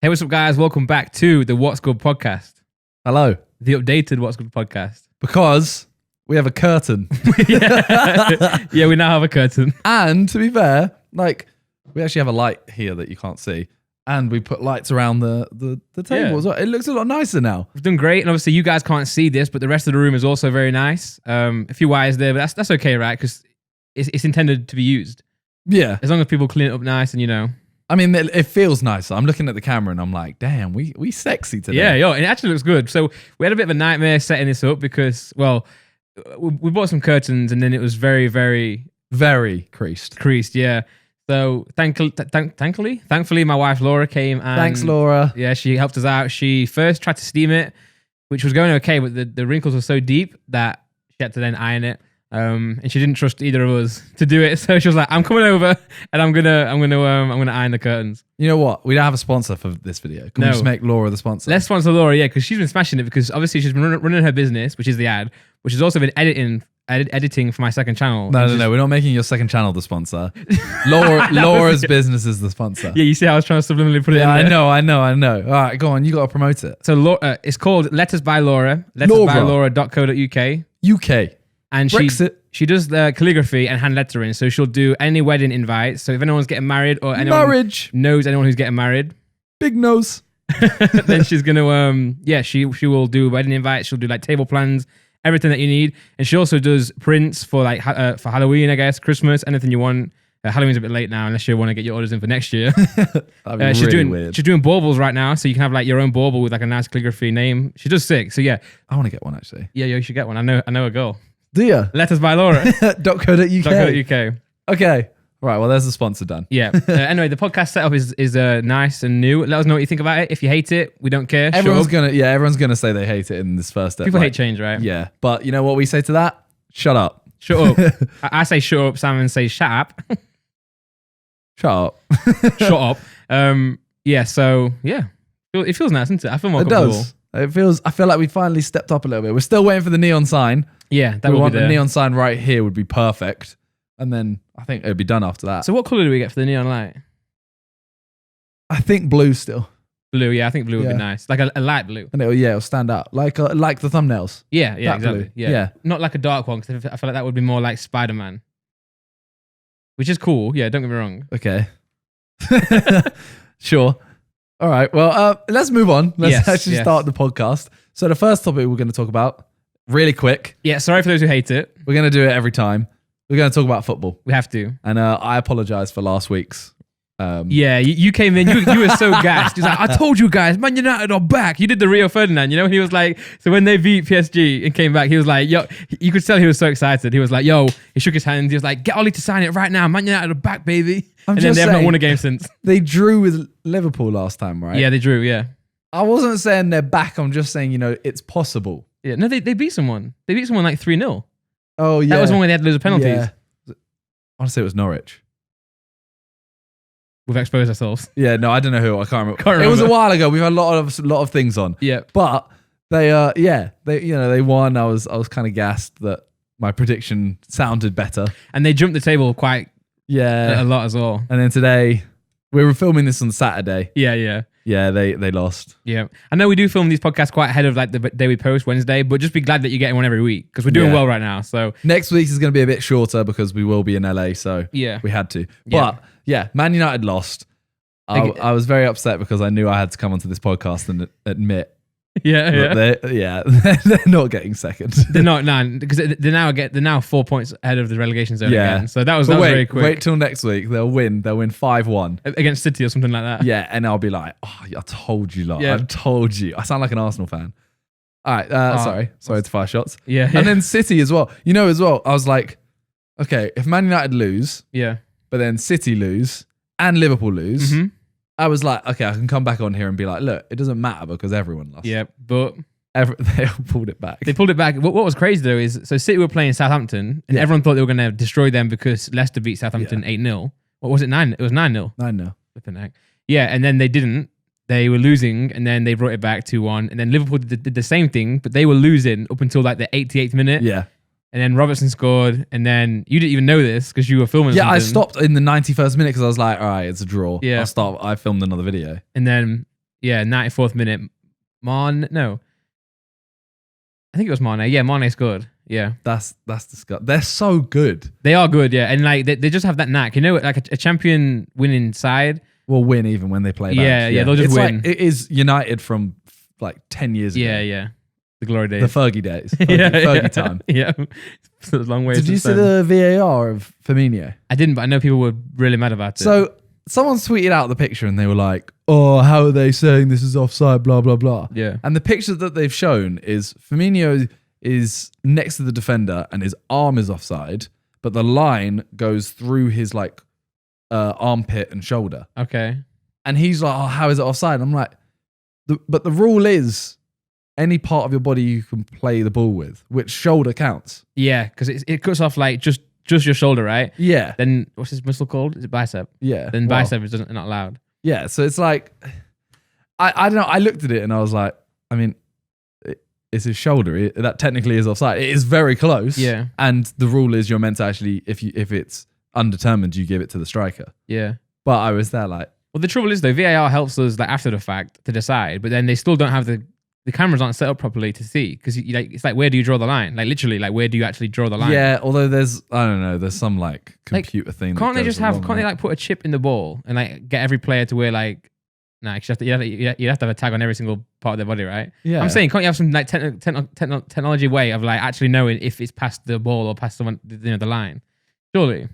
Hey, what's up, guys? Welcome back to the What's Good podcast. Hello. The updated What's Good podcast. Because we have a curtain. Yeah, we now have a curtain. And to be fair, like, we actually have a light here that you can't see. And we put lights around the table as well. It looks a lot nicer now. We've done great. And obviously, you guys can't see this, but the rest of the room is also very nice. A few wires there, but that's okay, right? Because it's intended to be used. Yeah. As long as people clean it up nice and, you know. I mean, it feels nice. I'm looking at the camera and I'm like, damn, we sexy today. Yeah, yo, it actually looks good. So we had a bit of a nightmare setting this up because, well, we bought some curtains and then it was very, very... Very creased. Creased, yeah. So thankfully, my wife Laura came and... Thanks, Laura. Yeah, she helped us out. She first tried to steam it, which was going okay, but the wrinkles were so deep that she had to then iron it. And she didn't trust either of us to do it, so she was like, "I'm coming over, and I'm gonna iron the curtains." You know what? We don't have a sponsor for this video. Can we just make Laura the sponsor? Let's sponsor Laura, yeah, because she's been smashing it. Because obviously she's been running her business, which is the ad, which has also been editing for my second channel. No. We're not making your second channel the sponsor. Laura's business is the sponsor. Yeah, you see how I was trying to subliminally put it in there? I know. All right, go on. You got to promote it. So Laura, it's called Letters by Laura. Lettersbylaura.co.uk. UK. And she does the calligraphy and hand lettering. So she'll do any wedding invites. So if anyone's getting married or anyone knows anyone who's getting married, big nose, then she's gonna she will do wedding invites. She'll do like table plans, everything that you need. And she also does prints for like for Halloween, I guess, Christmas, anything you want. Halloween's a bit late now, unless you want to get your orders in for next year. That'd be really weird. She's doing baubles right now, so you can have like your own bauble with like a nice calligraphy name. She does sick. So yeah, I want to get one actually. Yeah, you should get one. I know a girl. Do you? Letters by Laura. .co.uk. Okay. Right. Well, there's the sponsor done. Yeah. Anyway, the podcast setup is nice and new. Let us know what you think about it. If you hate it, we don't care. Everyone's gonna say they hate it in this first episode. People hate change, right? Yeah. But you know what we say to that? Shut up. Shut up. I say shut up. Simon says shut up. Shut up. Shut up. Yeah. So yeah, it feels nice, doesn't it? I feel more comfortable. It does. I feel like we finally stepped up a little bit. We're still waiting for the neon sign. Yeah, that we would want be there. The neon sign right here would be perfect, and then I think it'd be done after that. So what color do we get for the neon light? I think blue still. Blue, yeah, I think blue would be nice, like a light blue. And it'll stand out like the thumbnails. Yeah, exactly. Blue. Yeah, not like a dark one because I feel like that would be more like Spider-Man, which is cool. Yeah, don't get me wrong. Okay. Sure. All right. Well, let's move on. Let's actually start the podcast. So the first topic we're going to talk about, really quick. Yeah. Sorry for those who hate it. We're going to do it every time. We're going to talk about football. We have to. And I apologize for last week's. Yeah, you came in. You were so gassed. He's like, I told you guys, Man United are back. You did the Rio Ferdinand, you know? He was like, so when they beat PSG and came back, he was like, yo, you could tell he was so excited. He was like, yo, he shook his hands. He was like, get Ollie to sign it right now. Man United are back, baby. And then they have not won a game since. They drew with Liverpool last time, right? Yeah, they drew, yeah. I wasn't saying they're back. I'm just saying, it's possible. Yeah, no, they beat someone. They beat someone like 3-0. Oh, yeah. That was one where they had loads of penalties. Yeah. I want to say it was Norwich. We've exposed ourselves. Yeah, no, I don't know who. I can't remember. It was a while ago. We've had a lot of things on. Yeah, but they won. I was kind of gassed that my prediction sounded better, and they jumped the table quite a lot as well. And then today we were filming this on Saturday. Yeah. They lost. Yeah, I know we do film these podcasts quite ahead of like the day we post Wednesday, but just be glad that you're getting one every week because we're doing well right now. So next week's is going to be a bit shorter because we will be in LA. So we had to. But yeah, Man United lost. I was very upset because I knew I had to come onto this podcast and admit. They're not getting second. They're not, because they're now 4 points ahead of the relegation zone again. So that was very quick. Wait till next week. They'll win 5-1 against City or something like that. Yeah, and I'll be like, oh, I told you, lot. I told you. I sound like an Arsenal fan. All right, sorry to fire shots. Yeah. And then City as well. I was like, okay, if Man United lose, but then City lose and Liverpool lose. Mm-hmm. I was like, okay, I can come back on here and be like, look, it doesn't matter because everyone lost. Yeah, but they all pulled it back. They pulled it back. What was crazy though is, so City were playing Southampton and everyone thought they were going to destroy them because Leicester beat Southampton 8-0. What was it, 9? It was 9-0. 9-0. Flipping heck. Yeah, and then they didn't. They were losing and then they brought it back 2-1. And then Liverpool did the same thing, but they were losing up until like the 88th minute. Yeah. And then Robertson scored, and then you didn't even know this because you were filming something. I stopped in the 91st minute because I was like, all right, it's a draw. Yeah. I filmed another video. And then Yeah, 94th minute. No. I think it was Mane. Yeah, Mane scored. Yeah. That's disgusting. They're so good. They are good, yeah. And like they just have that knack. You know, like a champion winning side will win even when they play bad. Yeah, they'll just win. Like, it is United from like 10 years ago. Yeah. The glory days. The Fergie days. Fergie time. Yeah. It's a long way. Did you see the VAR of Firmino? I didn't, but I know people were really mad about it. So someone tweeted out the picture and they were like, oh, how are they saying this is offside, blah, blah, blah. Yeah. And the picture that they've shown is Firmino is next to the defender and his arm is offside, but the line goes through his like armpit and shoulder. Okay. And he's like, oh, how is it offside? I'm like, but the rule is any part of your body you can play the ball with, which shoulder counts. Yeah, because it cuts off like just your shoulder, right? Yeah. Then what's his muscle called? Is it bicep? Yeah. Then bicep is not allowed. Yeah. So it's like, I don't know. I looked at it and I was like, I mean, it's his shoulder. That technically is offside. It is very close. Yeah. And the rule is you're meant to actually, if it's undetermined, you give it to the striker. Yeah. But I was there like. Well, the trouble is though, VAR helps us like after the fact to decide, but then they still don't have the cameras aren't set up properly to see because it's like where do you draw the line? Like literally, like where do you actually draw the line? Yeah, although there's some like computer thing. Can't they like put a chip in the ball and like get every player to wear like? Nah, you have to have a tag on every single part of their body, right? Yeah. I'm saying, can't you have some like technology way of like actually knowing if it's past the ball or past someone, the line? Surely.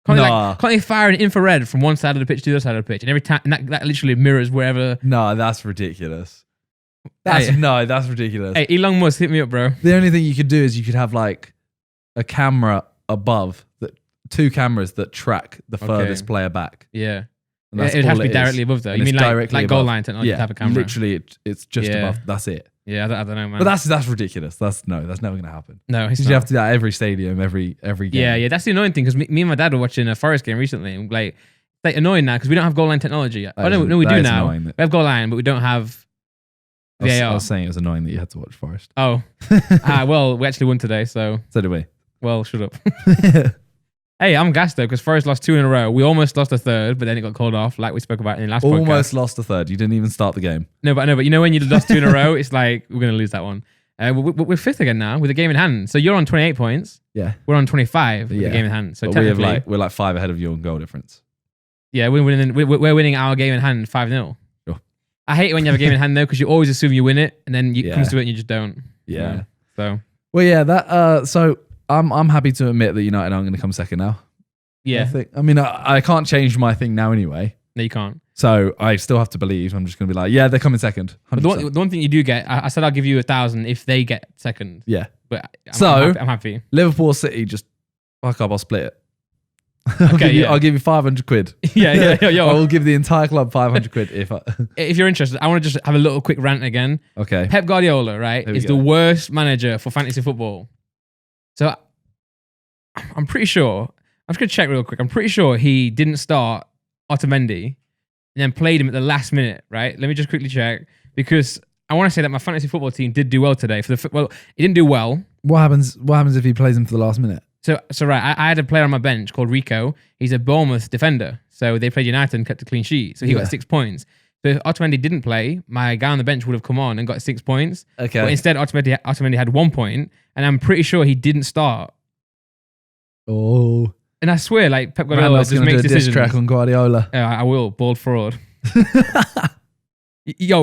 Can't they fire an infrared from one side of the pitch to the other side of the pitch, and every time that literally mirrors wherever? No, that's ridiculous. That's ridiculous. Hey, Elon Musk, hit me up, bro. The only thing you could do is you could have like a camera above two cameras that track the furthest player back. Yeah. It'd have to be directly above though. You mean like goal line technology to have a camera? Literally, it's just above. That's it. Yeah, I don't know, man. But that's ridiculous. That's never going to happen. No, you have to do that every stadium, every game. Yeah. That's the annoying thing because me and my dad were watching a Forest game recently, and like it's like annoying now because we don't have goal line technology. We do now. We have goal line, but we don't have VAR. I was saying it was annoying that you had to watch Forest. Oh, well, we actually won today, so did we. Well, shut up. Hey, I'm gassed though because Forest lost 2 in a row. We almost lost a third, but then it got called off, like we spoke about in the last podcast. Almost lost a third. You didn't even start the game. No, but you know when you lost 2 in a row, it's like we're gonna lose that one. We're fifth again now with a game in hand. So you're on 28 points. Yeah, we're on 25 with a game in hand. So but we're like 5 ahead of you on goal difference. Yeah, we're winning our game in hand 5-0. Sure. I hate it when you have a game in hand though because you always assume you win it and then it comes to it and you just don't. Yeah. So. Well, yeah. That. So I'm happy to admit that United aren't going to come second now. Yeah. I mean, I can't change my thing now anyway. No, you can't. So I still have to believe. I'm just going to be like, yeah, they're coming second. But the one thing you do get, I said I'll give you 1,000 if they get second. Yeah. But I'm happy. Liverpool City, just fuck up, I'll split it. Okay, I'll give you 500 quid. Yeah. I will give the entire club 500 quid if you're interested. I want to just have a little quick rant again. Okay. Pep Guardiola, right, is the worst manager for fantasy football. So I'm pretty sure. I'm just going to check real quick. I'm pretty sure he didn't start Otamendi and then played him at the last minute, right? Let me just quickly check because I want to say that my fantasy football team did do well today. Well, it didn't do well. What happens if he plays him for the last minute? So right, I had a player on my bench called Rico. He's a Bournemouth defender. So they played United and kept a clean sheet. So he got 6 points. So if Otamendi didn't play, my guy on the bench would have come on and got 6 points. Okay. But instead, Otamendi had 1 point, and I'm pretty sure he didn't start. Oh. And I swear, like Pep Guardiola just makes decisions. Diss track on Guardiola. I will. Bald fraud. Look,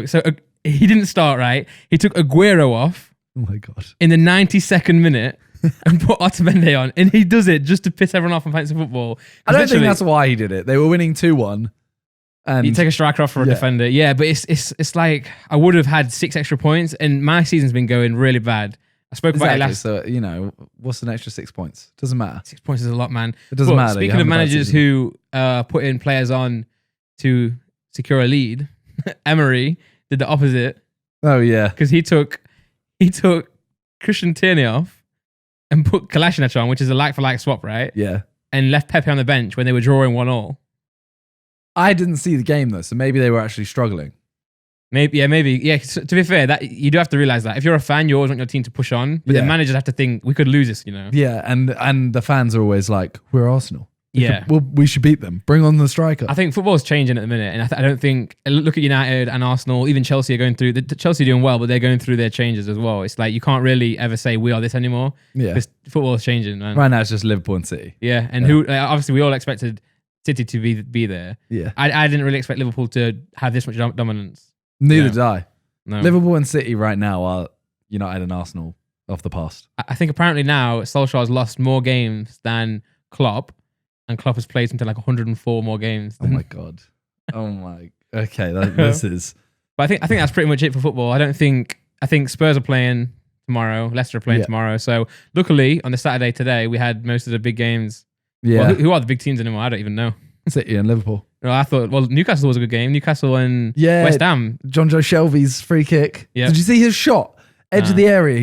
so he didn't start, right? He took Aguero off. Oh my God. In the 92nd minute and put Otamendi on. And he does it just to piss everyone off on fantasy football. I don't think that's why he did it. They were winning 2-1. And you take a striker off for a defender. Yeah, but it's like I would have had 6 extra points and my season's been going really bad. I spoke about it last. So, what's an extra 6 points? Doesn't matter. 6 points is a lot, man. It doesn't matter. Speaking of managers who put in players on to secure a lead, Emery did the opposite. Oh, yeah. Because he took Christian Tierney off and put Kolasinac on, which is a like-for-like swap, right? Yeah. And left Pepe on the bench when they were drawing 1-1. I didn't see the game, though, so maybe they were actually struggling. Maybe. Yeah. So, to be fair, that you do have to realize that if you're a fan, you always want your team to push on, but the managers have to think we could lose this, Yeah, and the fans are always like, we're Arsenal. We should beat them. Bring on the striker. I think football's changing at the minute, and I don't think. Look at United and Arsenal, even Chelsea are going through. Chelsea are doing well, but they're going through their changes as well. It's like you can't really ever say we are this anymore. Yeah, because football is changing, man. Right now, it's just Liverpool and City. Yeah, and who obviously we all expected City to be there. Yeah, I didn't really expect Liverpool to have this much dominance. Neither did I. No. Liverpool and City right now are United and Arsenal of the past. I think apparently now Solskjaer's lost more games than Klopp, and Klopp has played something like 104 more games. Oh my god! Oh my. Okay, this is. But I think that's pretty much it for football. I think Spurs are playing tomorrow. Leicester are playing tomorrow. So luckily on the Saturday today we had most of the big games. Yeah. Well, who are the big teams anymore? I don't even know. City and Liverpool. No, I thought. Well, Newcastle was a good game. Newcastle and West Ham. John Joe Shelby's free kick. Yeah. Did you see his shot? Edge of the area.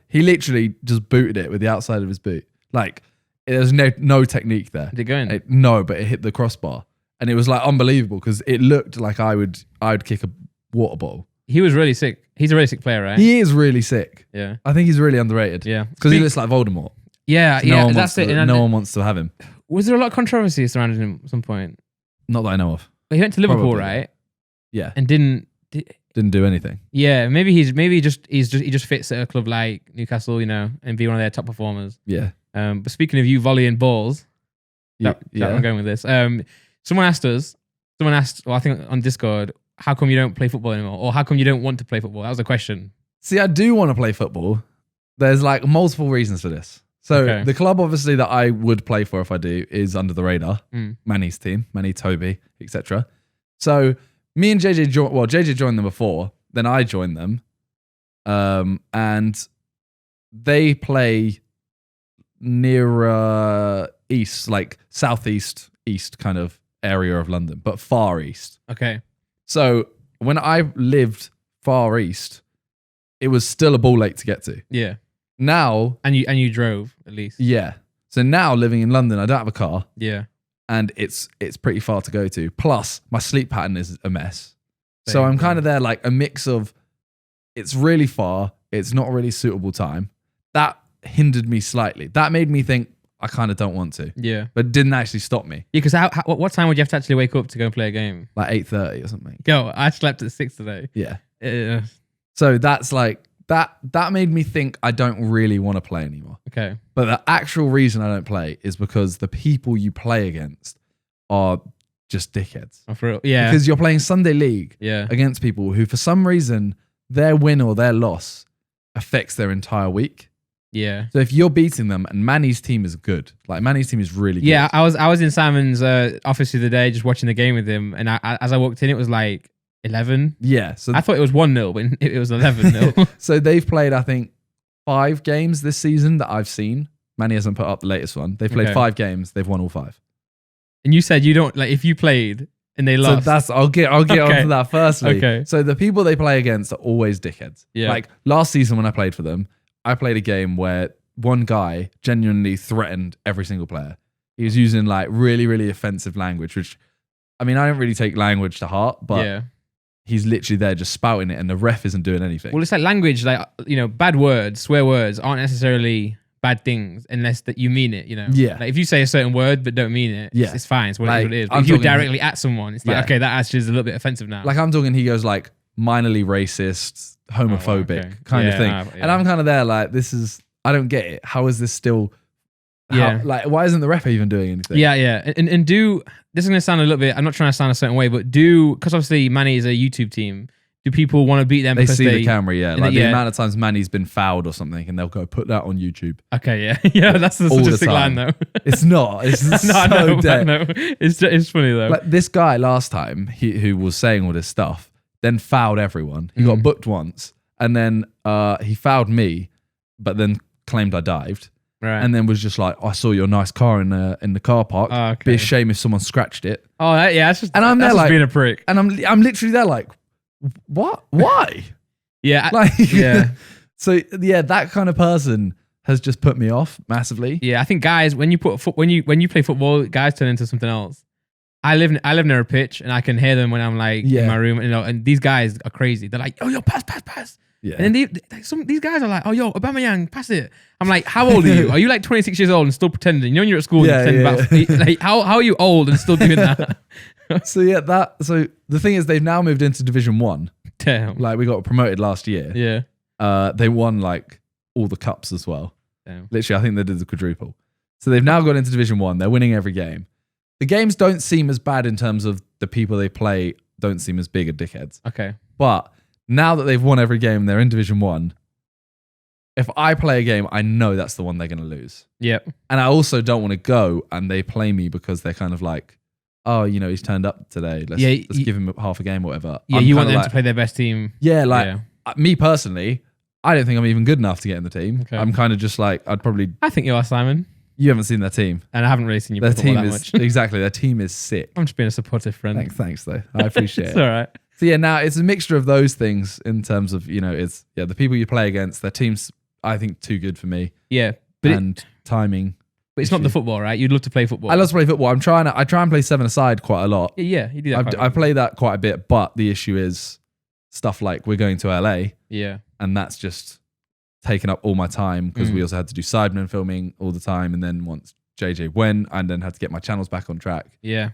He literally just booted it with the outside of his boot. Like there's no technique there. Did it go in? No, but it hit the crossbar, and it was like unbelievable because it looked like I would kick a water bottle. He was really sick. He's a really sick player, right? He is really sick. Yeah. I think he's really underrated. Yeah. Because he looks like Voldemort. Yeah, So that's it. No one wants to have him. Was there a lot of controversy surrounding him at some point? Not that I know of. He went to Liverpool, Probably, right? Yeah. And didn't do anything. Yeah, maybe he just fits at a club like Newcastle, and be one of their top performers. Yeah. But speaking of you volleying balls, I'm going with this. Someone asked, well, I think on Discord, how come you don't play football anymore, or how come you don't want to play football? That was the question. See, I do want to play football. There's like multiple reasons for this. So the club, obviously, that I would play for if I do is under the radar. Manny's team, Manny, Toby, etc. So me and JJ JJ joined them before, then I joined them, and they play near east, like southeast, east kind of area of London, but far east. Okay. So when I lived far east, it was still a ball late to get to. Yeah. Now, and you drove at least. Yeah. So now living in London, I don't have a car. Yeah. And it's pretty far to go to. Plus, my sleep pattern is a mess. So I'm kind of there like a mix of it's really far, it's not a really suitable time. That hindered me slightly. That made me think I kind of don't want to. Yeah. But didn't actually stop me. Yeah, because what time would you have to actually wake up to go and play a game? Like 8:30 or something. Yo, I slept at 6 today. Yeah. So that's like that made me think I don't really want to play anymore. Okay. But the actual reason I don't play is because the people you play against are just dickheads. Oh, for real? Yeah. Because you're playing Sunday League against people who, for some reason, their win or their loss affects their entire week. Yeah. So if you're beating them, and Manny's team is good, like Manny's team is really good. Yeah, I was in Simon's office the other day just watching the game with him, and as I walked in, it was like 11. Yeah. So I thought it was 1-0, but it was 11-0. So they've played, I think, 5 games this season that I've seen. Manny hasn't put up the latest one. They've played 5 games. They've won all 5. And you said you don't like if you played and they lost. So I'll get onto that firstly. Okay. So the people they play against are always dickheads. Yeah. Like last season when I played for them, I played a game where one guy genuinely threatened every single player. He was using like really, really offensive language, which I mean, I don't really take language to heart, but he's literally there just spouting it and the ref isn't doing anything. Well, it's like language, like, bad words, swear words aren't necessarily bad things unless that you mean it, Yeah. Like if you say a certain word but don't mean it, it's fine. It's what it is. But if you're directly at someone, it's like, okay, that actually is a little bit offensive now. Like I'm talking, he goes like minorly racist, homophobic kind of thing. And I'm kind of there like, I don't get it. How is this still... like, why isn't the ref even doing anything? Yeah. And do... This is going to sound a little bit... I'm not trying to sound a certain way, but because obviously Manny is a YouTube team, do people want to beat them because they see the camera, Like the amount of times Manny's been fouled or something and they'll go, put that on YouTube. Okay, yeah. Yeah, that's such a sick line though. It's not. It's no, dead. No. It's funny though. Like this guy last time, who was saying all this stuff, then fouled everyone. He got booked once and then he fouled me, but then claimed I dived. Right. And then was just like, I saw your nice car in the car park. Oh, okay. Be a shame if someone scratched it. Oh, that's just... And I'm there like... being a prick. And I'm literally there like, what? Why? Yeah. Yeah. So yeah, that kind of person has just put me off massively. Yeah, I think guys, when you play football, guys turn into something else. I live near a pitch and I can hear them when I'm like in my room, and these guys are crazy. They're like, yo, pass. Yeah. And then these guys are like, oh, yo, Aubameyang, pass it. I'm like, how old are you? Are you like 26 years old and still pretending? You know when you're at school and you pretend about... Like, how are you old and still doing that? So the thing is they've now moved into Division 1. Damn. Like we got promoted last year. Yeah. They won like all the cups as well. Damn. Literally, I think they did the quadruple. So they've now got into Division 1. They're winning every game. The games don't seem as bad in terms of the people they play don't seem as big a dickheads. Okay. But now that they've won every game, they're in Division 1. If I play a game, I know that's the one they're going to lose. Yep. And I also don't want to go and they play me because they're kind of like, oh, you know, he's turned up today. Let's give him half a game or whatever. Yeah, you want them to play their best team. Yeah, me personally, I don't think I'm even good enough to get in the team. Okay. I'm kind of just like, I think you are, Simon. You haven't seen their team. And I haven't really seen you their team that much. Exactly, their team is sick. I'm just being a supportive friend. Thanks though. I appreciate it. It's all right. So yeah, now it's a mixture of those things in terms of, you know, the people you play against, their team's, I think, too good for me. Yeah. Timing. But it's not the football, right? You'd love to play football. I love to play football. I try and play 7-a-side quite a lot. Yeah, you do that. I play that quite a bit, but the issue is stuff like we're going to LA. Yeah. And that's just taken up all my time because we also had to do Sidemen filming all the time. And then once JJ went, and then had to get my channels back on track. Yeah.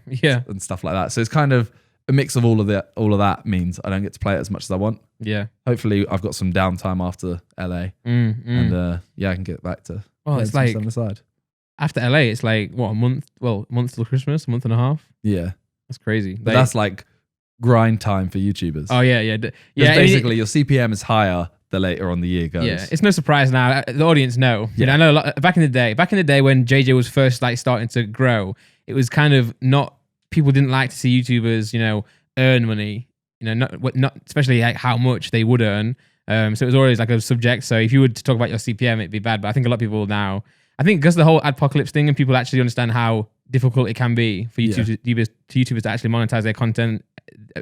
And stuff like that. So it's kind of a mix of all of that means I don't get to play it as much as I want. Yeah. Hopefully I've got some downtime after LA. And I can get back to it's like 7-a-side. After LA, it's like what, a month till Christmas, a month and a half. Yeah. That's crazy. But that's like grind time for YouTubers. Oh yeah. Basically your CPM is higher the later on the year goes. Yeah, it's no surprise now. The audience know. Yeah. You know, I know a lot, back in the day when JJ was first like starting to grow, it was kind of not, people didn't like to see YouTubers, you know, earn money. You know, not especially like how much they would earn. So it was always like a subject. So if you were to talk about your CPM, it'd be bad. But I think a lot of people now, I think because the whole adpocalypse thing and people actually understand how difficult it can be for YouTubers to actually monetize their content,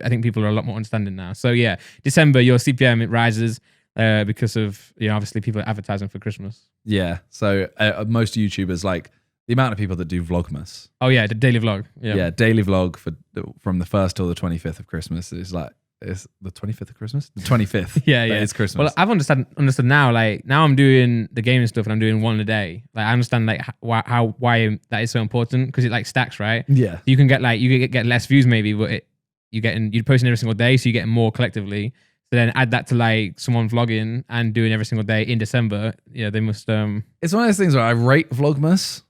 I think people are a lot more understanding now. So yeah, December, your CPM, it rises because of, you know, obviously people are advertising for Christmas. Yeah. So most YouTubers, like the amount of people that do Vlogmas. Oh yeah, the daily vlog. Yeah, daily vlog from the 1st till the 25th of Christmas is like, it's the 25th of Christmas? The 25th. Yeah. It's Christmas. Well, I've understood now. Like now, I'm doing the gaming stuff and I'm doing one a day. Like I understand like why that is so important because it like stacks, right? Yeah. You can get less views maybe, but you're posting every single day, so you're getting more collectively. So then add that to like someone vlogging and doing every single day in December. Yeah, they must. It's one of those things where I rate Vlogmas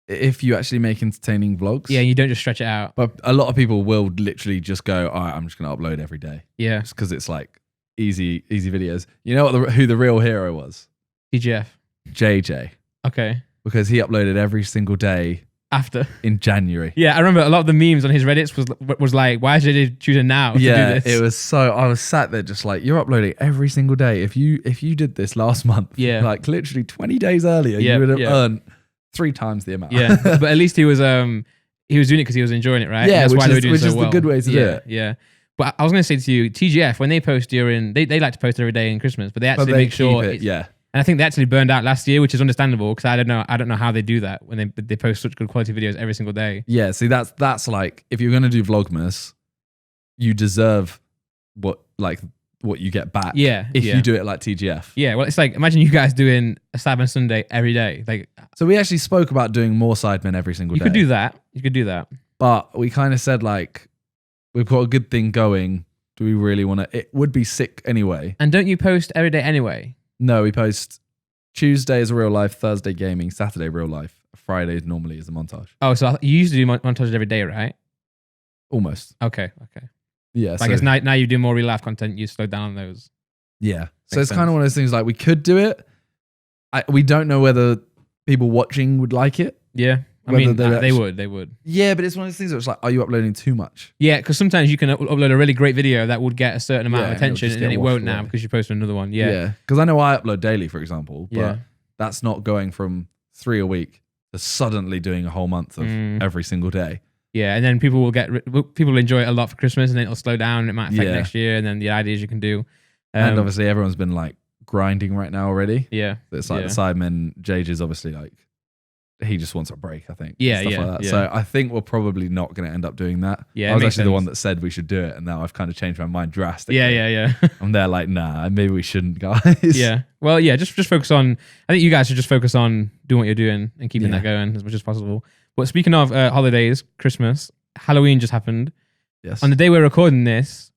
if you actually make entertaining vlogs. Yeah, you don't just stretch it out. But a lot of people will literally just go, all right, I'm just going to upload every day. Yeah. Just because it's like easy videos. You know who the real hero was? TGF. JJ. Okay. Because he uploaded every single day after in January. Yeah, I remember a lot of the memes on his Reddits was like, why is JJ choosing now to do this? It was so, I was sat there just like, you're uploading every single day. If you did this last month, like literally 20 days earlier, you would have earned 3 times the amount. Yeah, but at least he was doing it because he was enjoying it, right? Yeah, that's why they were doing which so is well. the good way to do it. Yeah. But I was going to say to you, TGF, when they post they like to post every day in Christmas, but they actually make sure and I think they actually burned out last year, which is understandable because I don't know how they do that when they post such good quality videos every single day. Yeah, see that's like if you're going to do Vlogmas, you deserve what you get back. Yeah, if you do it like TGF. Yeah, well, it's like imagine you guys doing a Cyber Sunday every day. Like, so we actually spoke about doing more Sidemen every single day. You could do that. But we kind of said like we've got a good thing going. Do we really want to? It would be sick anyway. And don't you post every day anyway? No, we post Tuesday is real life, Thursday gaming, Saturday real life, Friday normally is a montage. Oh, so you used to do montages every day, right? Almost. Okay. Yeah. So I guess now you do more real life content, you slow down on those. Yeah. So it's kind of one of those things like we could do it. We don't know whether people watching would like it. Yeah. I mean, they would. Yeah, but it's one of those things where it's like, are you uploading too much? Yeah, because sometimes you can upload a really great video that would get a certain amount of attention and then it won't now because you post another one. Yeah. Because I know I upload daily, for example, but that's not going from 3 a week to suddenly doing a whole month of every single day. Yeah, and then people will enjoy it a lot for Christmas and then it'll slow down and it might affect next year and then the ideas you can do. And obviously everyone's been like grinding right now already. Yeah. It's like the Sidemen, JJ's obviously like he just wants a break, I think. Yeah, stuff yeah, like that. yeah. So I think we're probably not going to end up doing that. Yeah, I was actually the sense. one that said we should do it, and now I've kind of changed my mind drastically. Yeah. I'm there like, nah, maybe we shouldn't, guys. Yeah. Well, yeah, just focus on. I think you guys should just focus on doing what you're doing and keeping that going as much as possible. But speaking of holidays, Christmas, Halloween just happened. Yes. On the day we're recording this,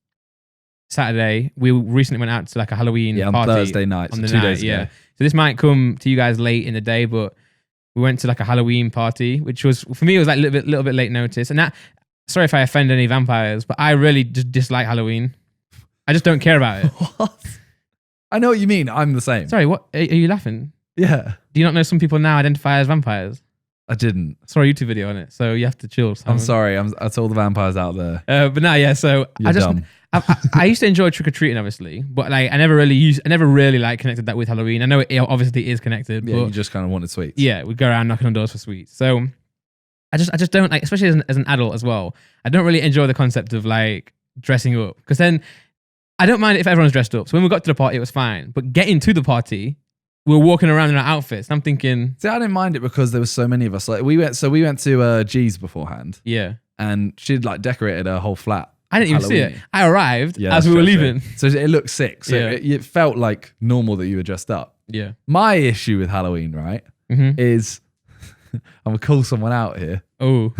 Saturday, we recently went out to like a Halloween on party Thursday night, on so the 2 night, days ago. yeah. So this might come to you guys late in the day, but we went to like a Halloween party, which was, for me, it was like a little bit late notice. And that, sorry if I offend any vampires, but I really just dislike Halloween. I just don't care about it. What? I know what you mean. I'm the same. Sorry, what? Are you laughing? Yeah. Do you not know some people now identify as vampires? I didn't. I saw a YouTube video on it, so you have to chill. Simon. I'm sorry. That's all the vampires out there. But no, yeah. So You're dumb. I used to enjoy trick or treating, obviously, but like I never really like connected that with Halloween. I know it obviously is connected, Yeah, but you just kind of wanted sweets. yeah, we go around knocking on doors for sweets. So I just don't like, especially as an adult as well. I don't really enjoy the concept of like dressing up, because then I don't mind if everyone's dressed up. So when we got to the party, it was fine, but getting to the party, we were walking around in our outfits. And I'm thinking, see, I didn't mind it because there was so many of us. Like we went to G's beforehand, yeah, and she'd like decorated her whole flat. I didn't even see it. I arrived as we were leaving. So it looked sick. So Yeah. it felt like normal that you were dressed up. Yeah. My issue with Halloween, right, is I'm gonna call someone out here. Oh,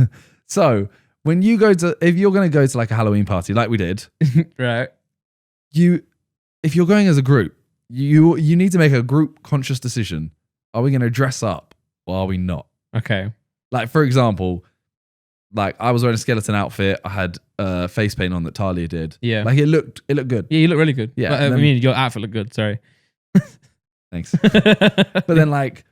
So when you if you're gonna go to like a Halloween party, like we did, right. if you're going as a group, you need to make a group conscious decision. Are we gonna dress up or are we not? Okay. Like for example, like I was wearing a skeleton outfit. I had face paint on that Talia did. Yeah. Like it looked good. Yeah, you look really good. Yeah, Well, I and then- mean, your outfit looked good. Sorry. Thanks. But then like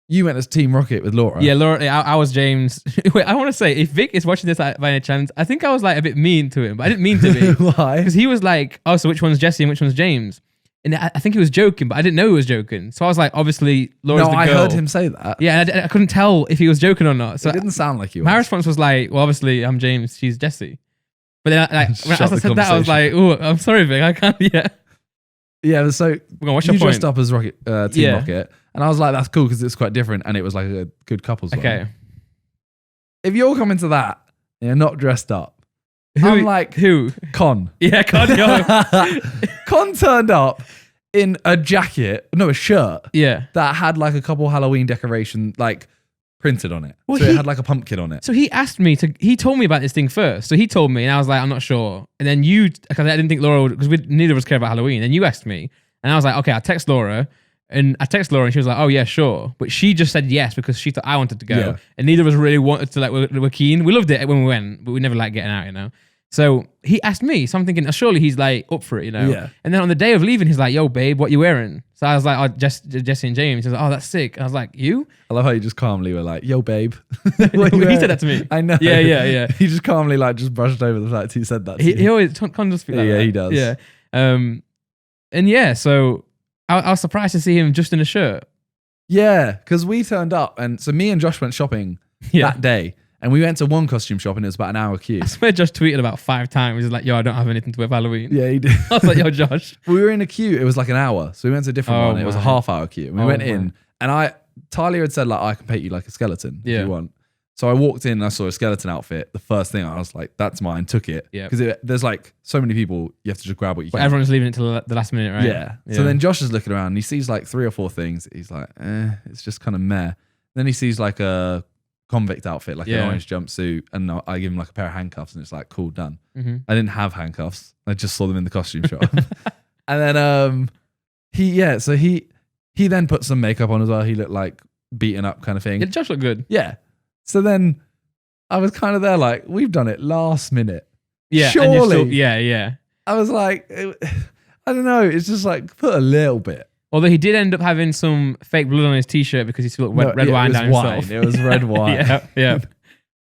you went as Team Rocket with Laura. Yeah, Laura. I was James. Wait, I want to say, if Vic is watching this by any chance, I think I was like a bit mean to him, but I didn't mean to be. Why? Because he was like, "Oh, so which one's Jesse and which one's James?" And I think he was joking, but I didn't know he was joking. So I was like, obviously, Laura's No, the I girl. heard him say that. Yeah, and I couldn't tell if he was joking or not. So It didn't sound like you. my response was like, "Well, obviously, I'm James. She's Jesse." But then, when Shut I the said that, I was like, "Oh, I'm sorry, Vic. I can't." Yeah. Yeah, so We're gonna watch you your point. dressed up as Rocket, Team Yeah. Rocket, and I was like, "That's cool because it's quite different," and it was like a good couples one. Okay. If you're coming to that, and you're not dressed up. I'm like, who? Con. Yeah, God, yo. Con turned up in a shirt Yeah. that had like a couple Halloween decoration like printed on it. Well, So it had like a pumpkin on it. So he asked me he told me about this thing first. So he told me, and I was like, I'm not sure. And then because I didn't think Laura would, because neither of us care about Halloween. And you asked me, and I was like, okay, I'll text Laura. And I texted Laura, and she was like, oh yeah, sure. But she just said yes because she thought I wanted to go. Yeah. And neither of us really wanted to, like, we're keen. We loved it when we went, but we never liked getting out, you know? So he asked me, so I'm thinking, surely he's like up for it, you know? Yeah. And then on the day of leaving, he's like, yo, babe, what you wearing? So I was like, oh, Jesse and James. He was like, oh, that's sick. And I was like, you? I love how you just calmly were like, "Yo, babe." He said that to me. I know. Yeah. He just calmly like just brushed over the fact he said that. To you. He always Con does speak like Yeah, that. he does. Yeah. And yeah, so I was surprised to see him just in a shirt. Yeah, because we turned up, and so me and Josh went shopping that day, and we went to one costume shop, and it was about an hour queue. I swear Josh tweeted about 5 times. He's like, yo, I don't have anything to wear for Halloween. Yeah, he did. I was like, yo, Josh. We were in a queue. It was like an hour, so we went to a different Oh, one. It was a my. half-hour queue. And we Oh, went my. in, and Talia had said like, I can paint you like a skeleton if Yeah. you want. So I walked in and I saw a skeleton outfit. The first thing I was like, that's mine. Took it. Yeah. Because there's like so many people, you have to just grab what you But can. everyone's leaving it till the last minute, right? Yeah. So then Josh is looking around and he sees like 3 or 4 things. He's like, it's just kind of meh. Then he sees like a convict outfit, like an orange jumpsuit, and I give him like a pair of handcuffs, and it's like, cool, done. Mm-hmm. I didn't have handcuffs. I just saw them in the costume shop. And then he then put some makeup on as well. He looked like beaten up kind of thing. Yeah, Josh looked good. Yeah. So then I was kind of there like, we've done it last minute. Yeah. Surely. And you're still, yeah. I was like, I don't know. It's just like, put a little bit. Although he did end up having some fake blood on his t-shirt because he spilled red wine down himself. It was red wine. yeah.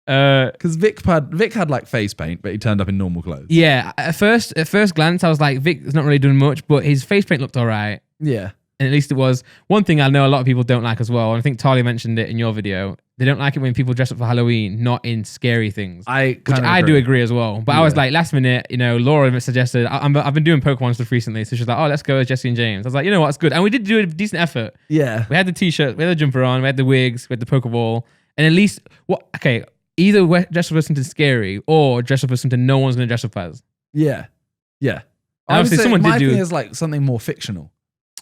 Because Vic had like face paint, but he turned up in normal clothes. Yeah. At first glance, I was like, Vic's not really doing much, but his face paint looked all right. Yeah. And at least it was one thing I know a lot of people don't like as well. And I think Talia mentioned it in your video. They don't like it when people dress up for Halloween, not in scary things. I do agree as well. But I was like, last minute, Laura suggested, I've been doing Pokemon stuff recently. So she's like, oh, let's go as Jesse and James. I was like, you know what, it's good. And we did do a decent effort. Yeah. We had the t-shirt, we had the jumper on, we had the wigs, we had the Pokeball. And at least, either dress up as something scary or dress up as something no one's going to dress up as. Yeah. Yeah. Obviously, someone did do. My thing is like something more fictional.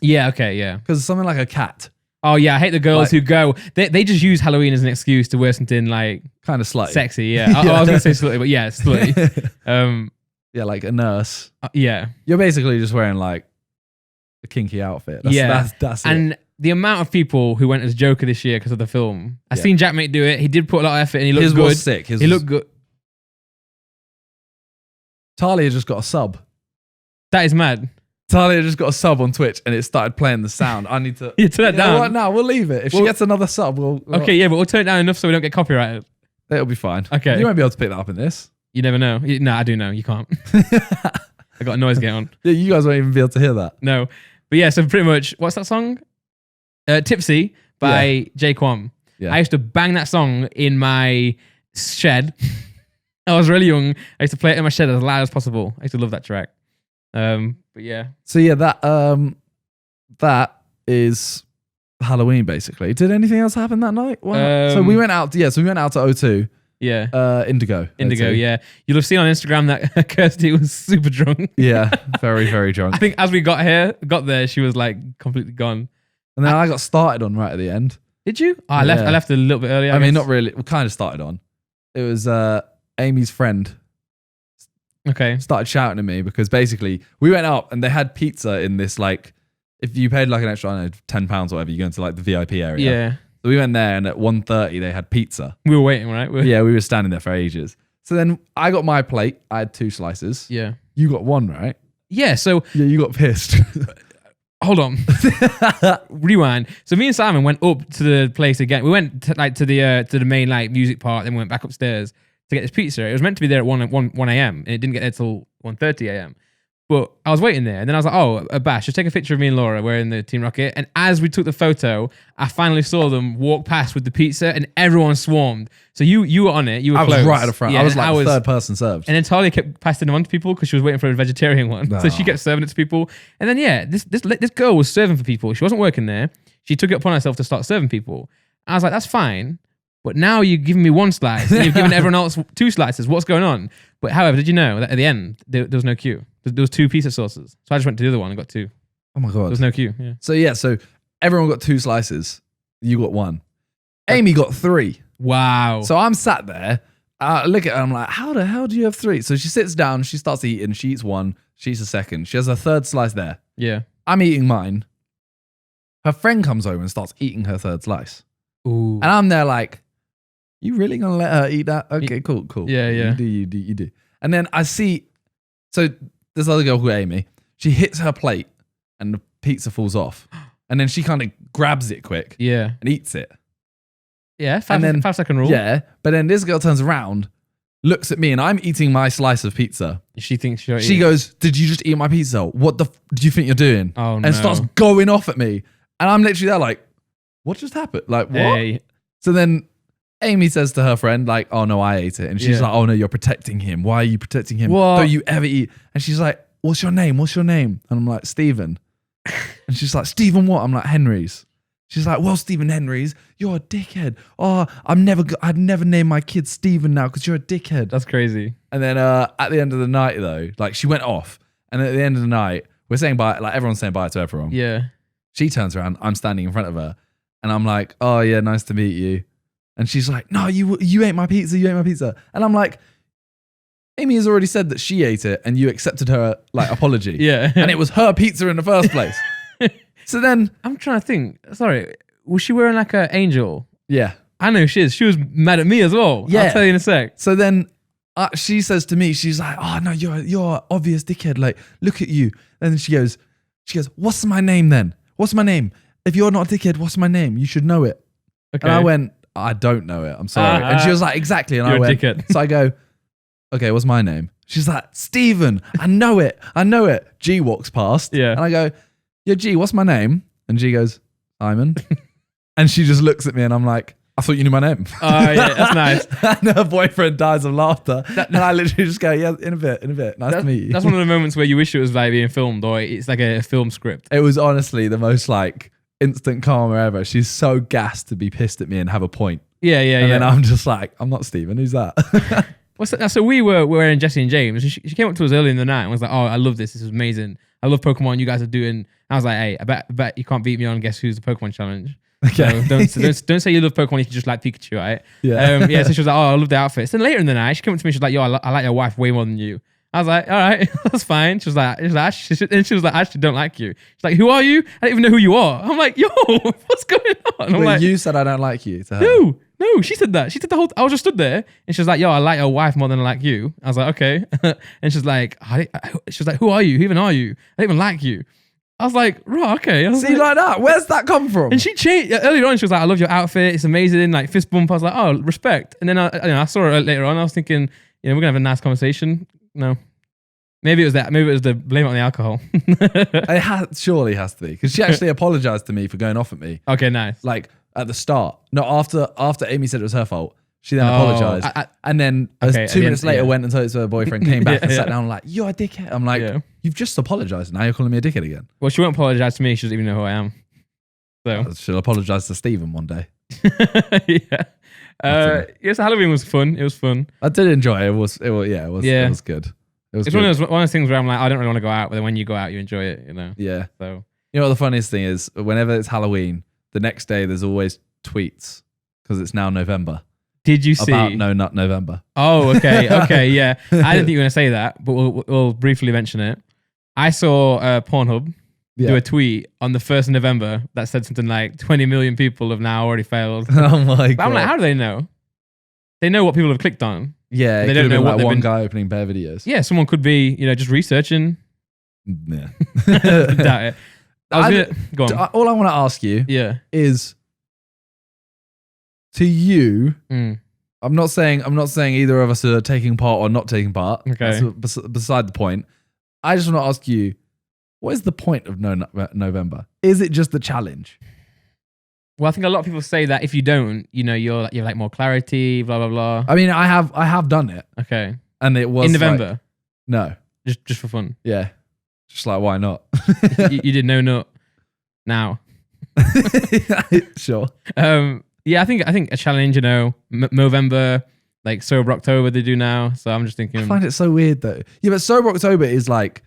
Yeah, okay, yeah. Because something like a cat. Oh yeah, I hate the girls who go. They just use Halloween as an excuse to wear something like kind of slutty, sexy. Yeah, I was gonna say slutty, but yeah, slutty. Yeah, like a nurse. Yeah, you're basically just wearing like a kinky outfit. That's it. And the amount of people who went as Joker this year because of the film, I've seen Jack Mate do it. He did put a lot of effort, and he looked good. Was sick. He looked good. Talia just got a sub. That is mad. Talia just got a sub on Twitch and it started playing the sound. I need to... You turn that down. What? No, we'll leave it. If she gets another sub, we'll... Okay, yeah, but we'll turn it down enough so we don't get copyrighted. It'll be fine. Okay. You won't be able to pick that up in this. You never know. No, I do know. You can't. I got a noise gate on. Yeah, you guys won't even be able to hear that. No. But yeah, so pretty much, what's that song? Tipsy by Jay Kwam. Yeah. I used to bang that song in my shed. I was really young. I used to play it in my shed as loud as possible. I used to love that track. But yeah. So yeah, that is Halloween basically. Did anything else happen that night? So we went out. Yeah, so we went out to O2. Yeah. Indigo. O2. Yeah. You'll have seen on Instagram that Kirsty was super drunk. Yeah, very, very drunk. I think as we got there, she was like completely gone. And then I got started on right at the end. Did you? Oh, I left a little bit earlier. I mean, not really. We kind of started on. It was Amy's friend. Okay. Started shouting at me because basically we went up and they had pizza in this like, if you paid like an extra, I don't know, £10 or whatever, you go into like the VIP area. Yeah. So we went there and at 1:30 they had pizza. We were waiting, right? Yeah, we were standing there for ages. So then I got my plate. I had 2 slices. Yeah. You got 1, right? Yeah. So yeah, you got pissed. Hold on. Rewind. So me and Simon went up to the place again. We went to the main like music part, then we went back upstairs to get this pizza. It was meant to be there at 1 a.m. and it didn't get there till 1:30 a.m. But I was waiting there and then I was like, oh, Bash, just take a picture of me and Laura wearing the Team Rocket. And as we took the photo, I finally saw them walk past with the pizza and everyone swarmed. So you were on it. You were close. I was right at the front. Yeah, I was like the third person served. And then Talia kept passing them on to people because she was waiting for a vegetarian one. No. So she kept serving it to people. And then, yeah, this girl was serving for people. She wasn't working there. She took it upon herself to start serving people. I was like, that's fine. But now you're giving me 1 slice and you've given everyone else 2 slices. What's going on? But however, did you know that at the end, there was no queue? There was 2 pizza sauces. So I just went to the other one and got 2. Oh my God. There was no queue. Yeah. So everyone got 2 slices. You got 1. Amy got 3. Wow. So I'm sat there. I look at her. I'm like, how the hell do you have 3? So she sits down. She starts eating. She eats 1. She eats a second. She has her 3rd slice there. Yeah. I'm eating mine. Her friend comes over and starts eating her 3rd slice. Ooh. And I'm there like, you really gonna let her eat that? Okay, cool. Yeah, yeah. You do. And then I see, so this other girl called Amy, she hits her plate and the pizza falls off. And then she kind of grabs it quick. Yeah. And eats it. Yeah, 5-second rule. Yeah, but then this girl turns around, looks at me, and I'm eating my slice of pizza. She thinks she goes, "Did you just eat my pizza? What the do you think you're doing?" Oh no. And starts going off at me. And I'm literally there like, what just happened? Like, what? Hey. So then Amy says to her friend, like, oh no, I ate it. And she's like, oh no, you're protecting him. Why are you protecting him? What? Don't you ever eat? And she's like, what's your name? What's your name? And I'm like, Stephen. And she's like, Stephen what? I'm like, Henry's. She's like, well, Stephen Henry's, you're a dickhead. Oh, I'd never name my kid Stephen now because you're a dickhead. That's crazy. And then at the end of the night though, like she went off. And at the end of the night, we're saying bye, like everyone's saying bye to everyone. Yeah. She turns around, I'm standing in front of her. And I'm like, oh yeah, nice to meet you. And she's like, no, you ate my pizza, you ate my pizza. And I'm like, Amy has already said that she ate it and you accepted her like apology. Yeah. And it was her pizza in the first place. So then I'm trying to think. Sorry, was she wearing like an angel? Yeah. I know she is. She was mad at me as well. Yeah. I'll tell you in a sec. So then she says to me, she's like, oh no, you're an obvious dickhead. Like, look at you. And then she goes, what's my name then? What's my name? If you're not a dickhead, what's my name? You should know it. Okay. And I went, I don't know it. I'm sorry. And she was like, exactly. And you're I went, a dickhead. So I go, okay, what's my name? She's like, Stephen. I know it. G walks past. Yeah. And I go, yeah, G, what's my name? And she goes, Simon. And she just looks at me and I'm like, I thought you knew my name. Oh, yeah, that's nice. And her boyfriend dies of laughter. And I literally just go, yeah, in a bit. Nice to meet you. That's one of the moments where you wish it was like being filmed or it's like a film script. It was honestly the most like instant karma ever. She's so gassed to be pissed at me and have a point. Yeah. And then I'm just like, I'm not Stephen. Who's that? What's that? So we were in Jesse and James. She came up to us early in the night and was like, oh, I love this. This is amazing. I love Pokemon. You guys are doing. And I was like, hey, I bet you can't beat me on Guess Who's the Pokemon Challenge. Okay. So don't say you love Pokemon. You can just like Pikachu, right? Yeah. So she was like, oh, I love the outfits. Then later in the night, she came up to me. She was like, yo, I like your wife way more than you. I was like, all right, that's fine. She was like, and she was like, I actually don't like you. She's like, who are you? I don't even know who you are. I'm like, yo, what's going on? I'm like, you said I don't like you to her. No, she said that. She said the whole. I was just stood there, and she was like, "Yo, I like your wife more than I like you." I was like, "Okay," and she's like, "Who are you? Who even are you? I don't even like you." I was like, "Right, okay." See, like that. Where's that come from? And she changed earlier on. She was like, "I love your outfit. It's amazing." Like fist bump. I was like, "Oh, respect." And then I saw her later on. I was thinking, we're gonna have a nice conversation. No, maybe it was that. Maybe it was the blame it on the alcohol. It surely has to be because she actually apologized to me for going off at me. Okay, nice. Like. At the start, no, after Amy said it was her fault, she then apologized, and then 2 minutes later went and told it to her boyfriend, came back and sat down like, "You're a dickhead." I'm like, "You've just apologized, now you're calling me a dickhead again." Well, she won't apologize to me. She doesn't even know who I am. So she'll apologize to Stephen one day. Yes, Halloween was fun. It was fun. I did enjoy it. It was good. It's one of those things where I'm like, I don't really want to go out, but then when you go out, you enjoy it. Yeah. So you know what the funniest thing is? Whenever it's Halloween. The next day, there's always tweets because it's now November. Did you see about No Nut November? Oh, okay, yeah. I didn't think you were going to say that, but we'll briefly mention it. I saw Pornhub do a tweet on the 1st of November that said something like 20 million people have now already failed. Oh my god! I'm like, how do they know? They know what people have clicked on. Yeah, they don't know what like one guy opening bare videos. Yeah, someone could be just researching. Yeah, doubt it. Go on. All I want to ask you is to you. I'm not saying either of us are taking part or not taking part. Okay. That's beside the point. I just want to ask you, what is the point of No November? Is it just the challenge? Well, I think a lot of people say that if you don't, you're like more clarity, blah blah blah. I mean, I have done it. Okay. And it was in November. No. Just for fun. Yeah. Just like, why not? you did No Nut now. Sure. Yeah, I think a challenge, Movember, like Sober October they do now. So I'm just thinking. I find it so weird though. Yeah, but Sober October is like,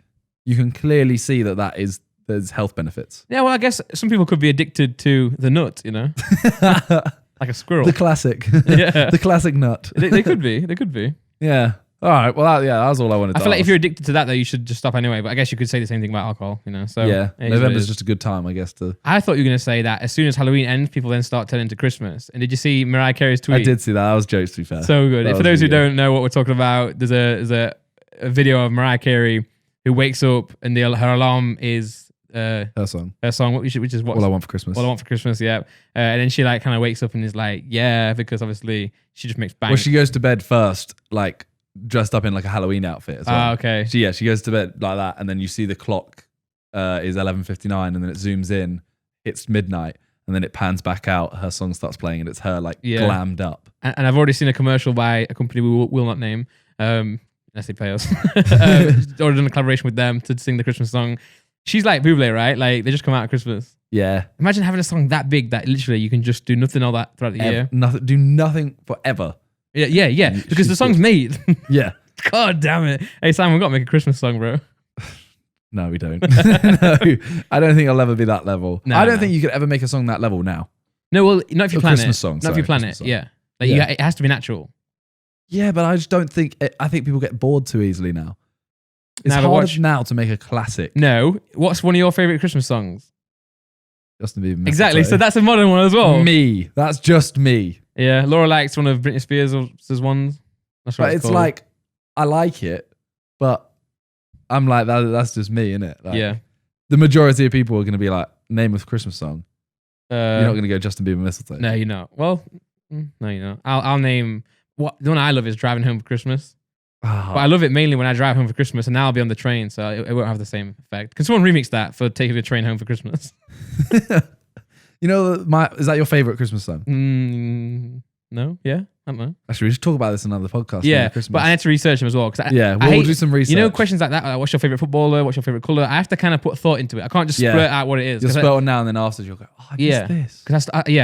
you can clearly see there's health benefits. Yeah, well, I guess some people could be addicted to the nut, like a squirrel. The classic. Yeah. The classic nut. They could be. Yeah. All right. Well, that was all I wanted to I feel like ask. if you're addicted to that, though, you should just stop anyway. But I guess you could say the same thing about alcohol, So yeah, November's just a good time, I guess. I thought you were going to say that as soon as Halloween ends, people then start turning to Christmas. And did you see Mariah Carey's tweet? I did see that. That was jokes, to be fair. So good. For those who don't know what we're talking about, there's a video of Mariah Carey who wakes up and her alarm is her song, which is what All I Want for Christmas. All I Want for Christmas, yeah. And then she like kind of wakes up and is like, yeah, because obviously she just makes bang. Well, she goes to bed first, like dressed up in like a Halloween outfit as well. Okay. She goes to bed like that, and then you see the clock is 11:59, and then it zooms in, it's midnight, and then it pans back out. Her song starts playing, and it's her like glammed up. And I've already seen a commercial by a company we will not name, unless they pay us. Already done a collaboration with them to sing the Christmas song. She's like Bublé, right? Like they just come out at Christmas. Yeah. Imagine having a song that big that literally you can just do nothing all that throughout the year. Do nothing forever. Yeah. Because the song's made. Yeah. God damn it. Hey, Simon, we've got to make a Christmas song, bro. No, we don't. No, I don't think I'll ever be that level. I don't think you could ever make a song that level now. No, well, not if you plan Christmas it. Song, not if you plan it, yeah. Like it has to be natural. Yeah, but I just don't think... I think people get bored too easily now. It's hard now to make a classic. No. What's one of your favourite Christmas songs? Justin Bieber. Exactly. So that's a modern one as well. Me. That's just me. Yeah. Laura likes one of Britney Spears' ones. But it's like, I like it, but I'm like, that's just me, innit? Like, yeah. The majority of people are going to be like, name a Christmas song. You're not going to go Justin Bieber Mistletoe. No, you're not. Well, no, you're not. I'll name... The one I love is Driving Home for Christmas. But I love it mainly when I drive home for Christmas, and now I'll be on the train, so it won't have the same effect. Can someone remix that for taking the train home for Christmas? You know, is that your favorite Christmas song? No, yeah, I don't know. Actually, we should talk about this in another podcast. Yeah, but I had to research them as well. We'll do some research. You know, questions like that, like what's your favorite footballer, what's your favorite color? I have to kind of put thought into it. I can't just blurt out what it is. You'll spell it now, and then afterwards you'll go, oh, I guess this. Exactly.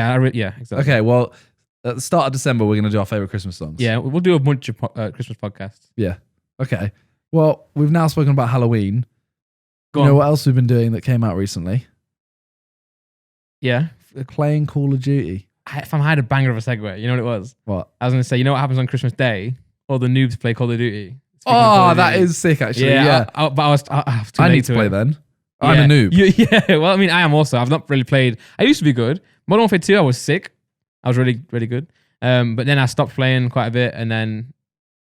Okay, well, at the start of December, we're going to do our favorite Christmas songs. Yeah, we'll do a bunch of Christmas podcasts. Yeah. Okay. Well, we've now spoken about Halloween. You know what else we've been doing that came out recently? Yeah. Playing Call of Duty. If I had a banger of a segue, you know what it was? What? I was going to say, you know what happens on Christmas Day? All the noobs play Call of Duty. That is sick, actually. Yeah. But I was too late need to play it. then. I'm a noob. Yeah. Well, I mean, I am also. I've not really played. I used to be good. Modern Warfare 2, I was sick. I was really, really good. But then I stopped playing quite a bit, and then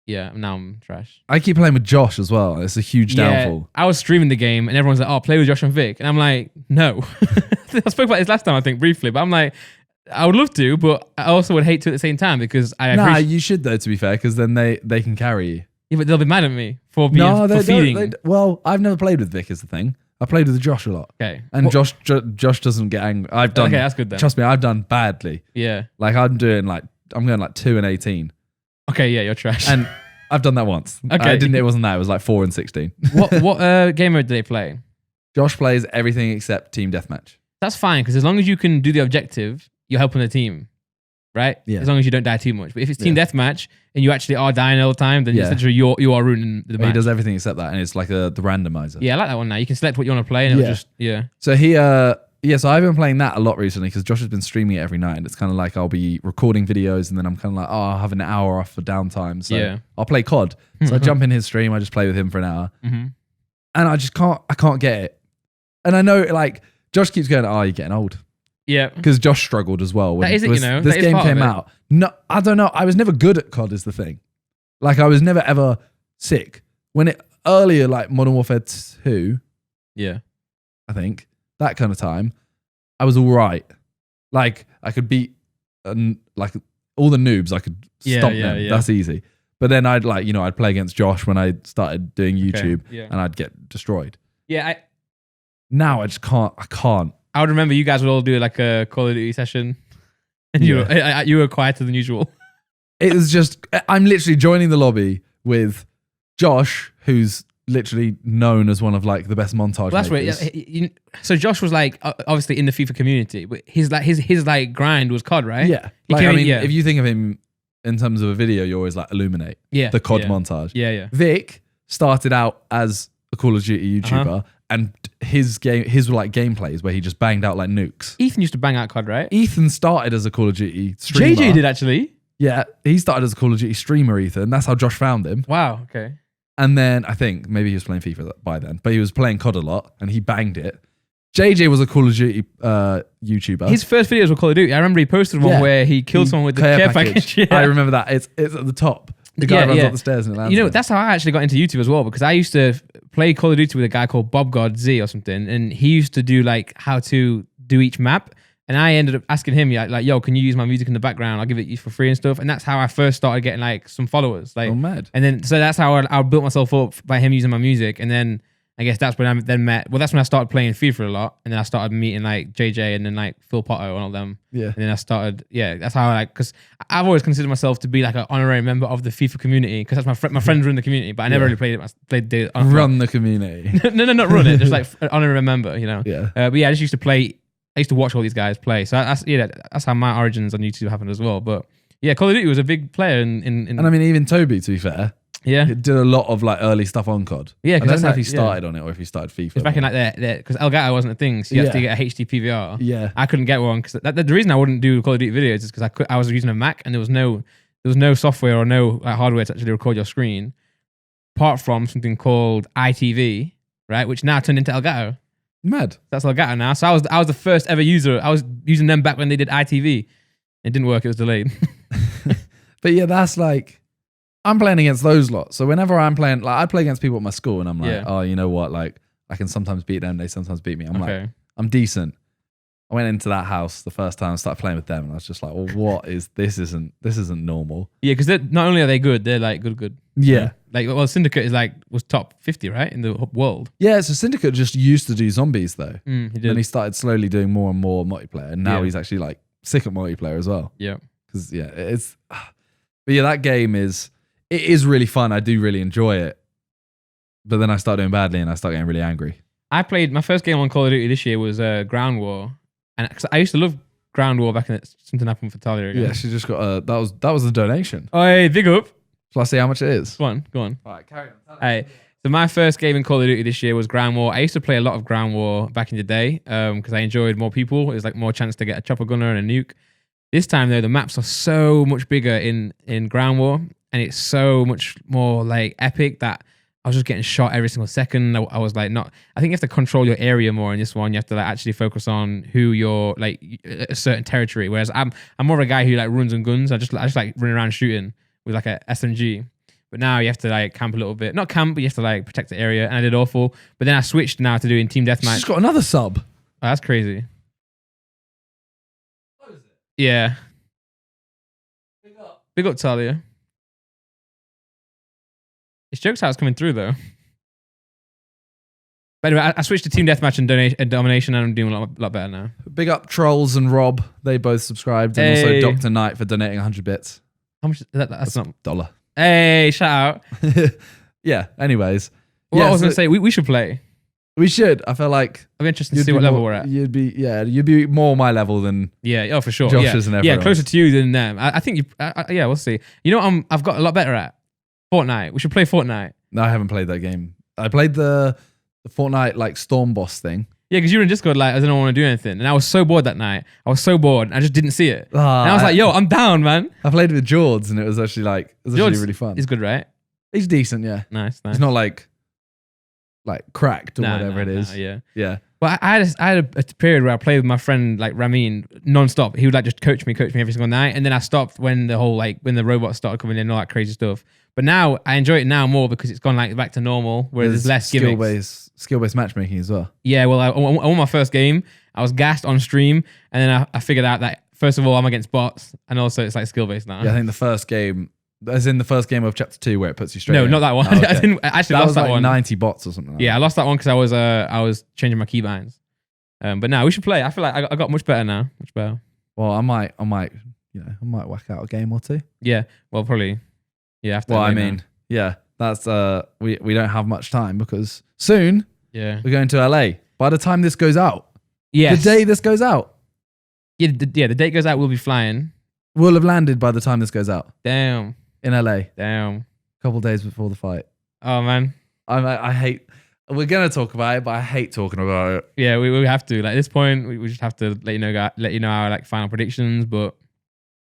now I'm trash. I keep playing with Josh as well. It's a huge downfall. I was streaming the game, and everyone's like, "Oh, play with Josh and Vic," and I'm like, "No." I spoke about this last time, I think, briefly, but I'm like, I would love to, but I also would hate to at the same time because you should though. To be fair, because then they can carry you. Yeah, but they'll be mad at me for being feeding. Well, I've never played with Vic. Is the thing. I played with Josh a lot. Okay. And Josh doesn't get angry. I've done. Okay, that's good then. Trust me, I've done badly. Yeah. Like I'm going like 2 and 18. Okay, yeah, you're trash. And I've done that once. Okay. It wasn't that. It was like 4 and 16. What game mode do they play? Josh plays everything except team deathmatch. That's fine because as long as you can do the objective, you're helping the team, right? Yeah. As long as you don't die too much. But if it's team deathmatch and you actually are dying all the time, then essentially you are ruining the match. He does everything except that, and it's like the randomizer. Yeah, I like that one now. You can select what you want to play, and it'll just So so I've been playing that a lot recently because Josh has been streaming it every night, and it's kind of like I'll be recording videos, and then I'm kind of like, I'll have an hour off for downtime, so I'll play COD. So I jump in his stream, I just play with him for an hour, and I just can't get it. And I know like Josh keeps going, "Oh, you're getting old." Yeah, because Josh struggled as well when this game came out. No, I don't know. I was never good at COD. Is the thing. Like I was never ever sick when it earlier, like Modern Warfare 2. Yeah, I think that kind of time, I was all right. Like I could beat like all the noobs. I could stop them. Yeah. That's easy. But then I'd I'd play against Josh when I started doing YouTube, and I'd get destroyed. Yeah. Now I just can't. I can't. I would remember you guys would all do like a Call of Duty session, and you were quieter than usual. It was just I'm literally joining the lobby with Josh, who's literally known as one of like the best montage. Well, that's right. So Josh was like obviously in the FIFA community, but his like grind was COD, right? Yeah. If you think of him in terms of a video, you always like Illuminate. Yeah. The COD montage. Yeah. Vic started out as a Call of Duty YouTuber. And his like gameplays where he just banged out like nukes. Ethan used to bang out COD, right? Ethan started as a Call of Duty streamer. JJ did actually. Yeah, he started as a Call of Duty streamer, Ethan. That's how Josh found him. Wow, okay. And then I think maybe he was playing FIFA by then, but he was playing COD a lot and he banged it. JJ was a Call of Duty YouTuber. His first videos were Call of Duty. I remember he posted one where he killed someone with the care package. Yeah. I remember that. It's at the top. The guy runs up the stairs and it lands. That's how I actually got into YouTube as well, because I used to play Call of Duty with a guy called Bob God Z or something, and he used to do like how to do each map, and I ended up asking him like, "Yo, can you use my music in the background? I'll give it you for free and stuff." And that's how I first started getting like some followers. Like, mad. And then so that's how I built myself up by him using my music, and then I guess that's when I then met. Well, that's when I started playing FIFA a lot, and then I started meeting like JJ and then like Phil Potto and all them. Yeah. And then I started. Yeah, that's how because I've always considered myself to be like an honorary member of the FIFA community because that's my friends run the community, but I never really played it. I played it. Run the community. no, not run it. Just like an honorary member, you know. Yeah. But yeah, I just used to play. I used to watch all these guys play. So that's how my origins on YouTube happened as well. But yeah, Call of Duty was a big player in and I mean even Toby, to be fair. Yeah, he did a lot of like early stuff on COD. Yeah, I don't know if he started on it or if he started FIFA. It's back in like there because Elgato wasn't a thing, so you have to get a HD PVR. Yeah, I couldn't get one because the reason I wouldn't do Call of Duty videos is because I was using a Mac and there was no software or no hardware to actually record your screen, apart from something called ITV, right, which now turned into Elgato. Mad. That's Elgato now. So I was the first ever user. I was using them back when they did ITV. It didn't work. It was delayed. But yeah, that's like. I'm playing against those lots. So whenever I'm playing, like I play against people at my school and I'm like, oh, you know what? Like I can sometimes beat them. They sometimes beat me. I'm like, I'm decent. I went into that house the first time and started playing with them, and I was just like, well, what is this? Isn't normal? Yeah, because not only are they good, they're like good. Yeah. Like, well, Syndicate was top 50, right, in the world. Yeah, so Syndicate just used to do zombies though. He did. Then he started slowly doing more and more multiplayer, and now he's actually like sick at multiplayer as well. Yeah. Because it's, but yeah, that game it is really fun. I do really enjoy it, but then I start doing badly and I start getting really angry. I played my first game on Call of Duty this year was Ground War, and cause I used to love Ground War back in something happened for Talia again. Yeah, she just got that was a donation. Oh, hey, big up. Shall I see how much it is? Go on. All right, carry on. All right. So my first game in Call of Duty this year was Ground War. I used to play a lot of Ground War back in the day because I enjoyed more people. It was like more chance to get a chopper gunner and a nuke. This time though, the maps are so much bigger in Ground War, and it's so much more like epic that I was just getting shot every single second. I was like, I think you have to control your area more in this one. You have to like actually focus on who you're like a certain territory. Whereas I'm more of a guy who like runs and guns. I just like running around shooting with like a SMG. But now you have to like camp a little bit. Not camp, but you have to like protect the area. And I did awful. But then I switched now to doing team deathmatch. She's got another sub. Oh, that's crazy. What is it? Yeah. Big up, Talia. It's jokes how it's coming through though. But anyway, I switched to team deathmatch and domination, and I'm doing a lot better now. Big up Trolls and Rob. They both subscribed. And also Dr. Knight for donating 100 bits. How much? That's not $1. Hey, shout out. Yeah, anyways. Well, I was going to say, we should play. We should. I feel like I'm interested to see what level we're at. You'd be more my level than for sure. Josh's and everyone. Yeah, closer to you than them. I think you. Yeah, we'll see. You know, I've got a lot better at Fortnite. We should play Fortnite. No, I haven't played that game. I played the Fortnite like Storm Boss thing. Yeah, because you were in Discord like I didn't want to do anything, and I was so bored that night. I was so bored, I just didn't see it. And I was like, "Yo, I'm down, man." I played with George, and it was actually really fun. He's good, right? He's decent, yeah. Nice. He's not like cracked or whatever it is. Yeah. Well, I had a period where I played with my friend like Ramin non-stop. He would like just coach me every single night, and then I stopped when the robots started coming in and all that crazy stuff. But now I enjoy it now more because it's gone like back to normal, where there's less gimmicks. Skill-based matchmaking as well. Yeah, well, I won my first game. I was gassed on stream, and then I figured out that first of all I'm against bots, and also it's like skill-based now. Yeah, I think the first game, as in the first game of Chapter 2, where it puts you straight. No, in. not that one. Oh, okay. I didn't actually. That lost was that like one. 90 bots or something. I lost that one because I was changing my keybinds. But now we should play. I feel like I got much better now. Much better. Well, I might whack out a game or two. Yeah. Well, probably. Yeah. After. Well, I mean, yeah. That's we don't have much time because soon we're going to LA. By the time this goes out, the day this goes out, the date goes out. We'll be flying. We'll have landed by the time this goes out. Damn. In LA. Damn. A couple days before the fight. Oh man. I hate. We're gonna talk about it, but I hate talking about it. Yeah, we have to. Like at this point, we just have to let you know our like final predictions. But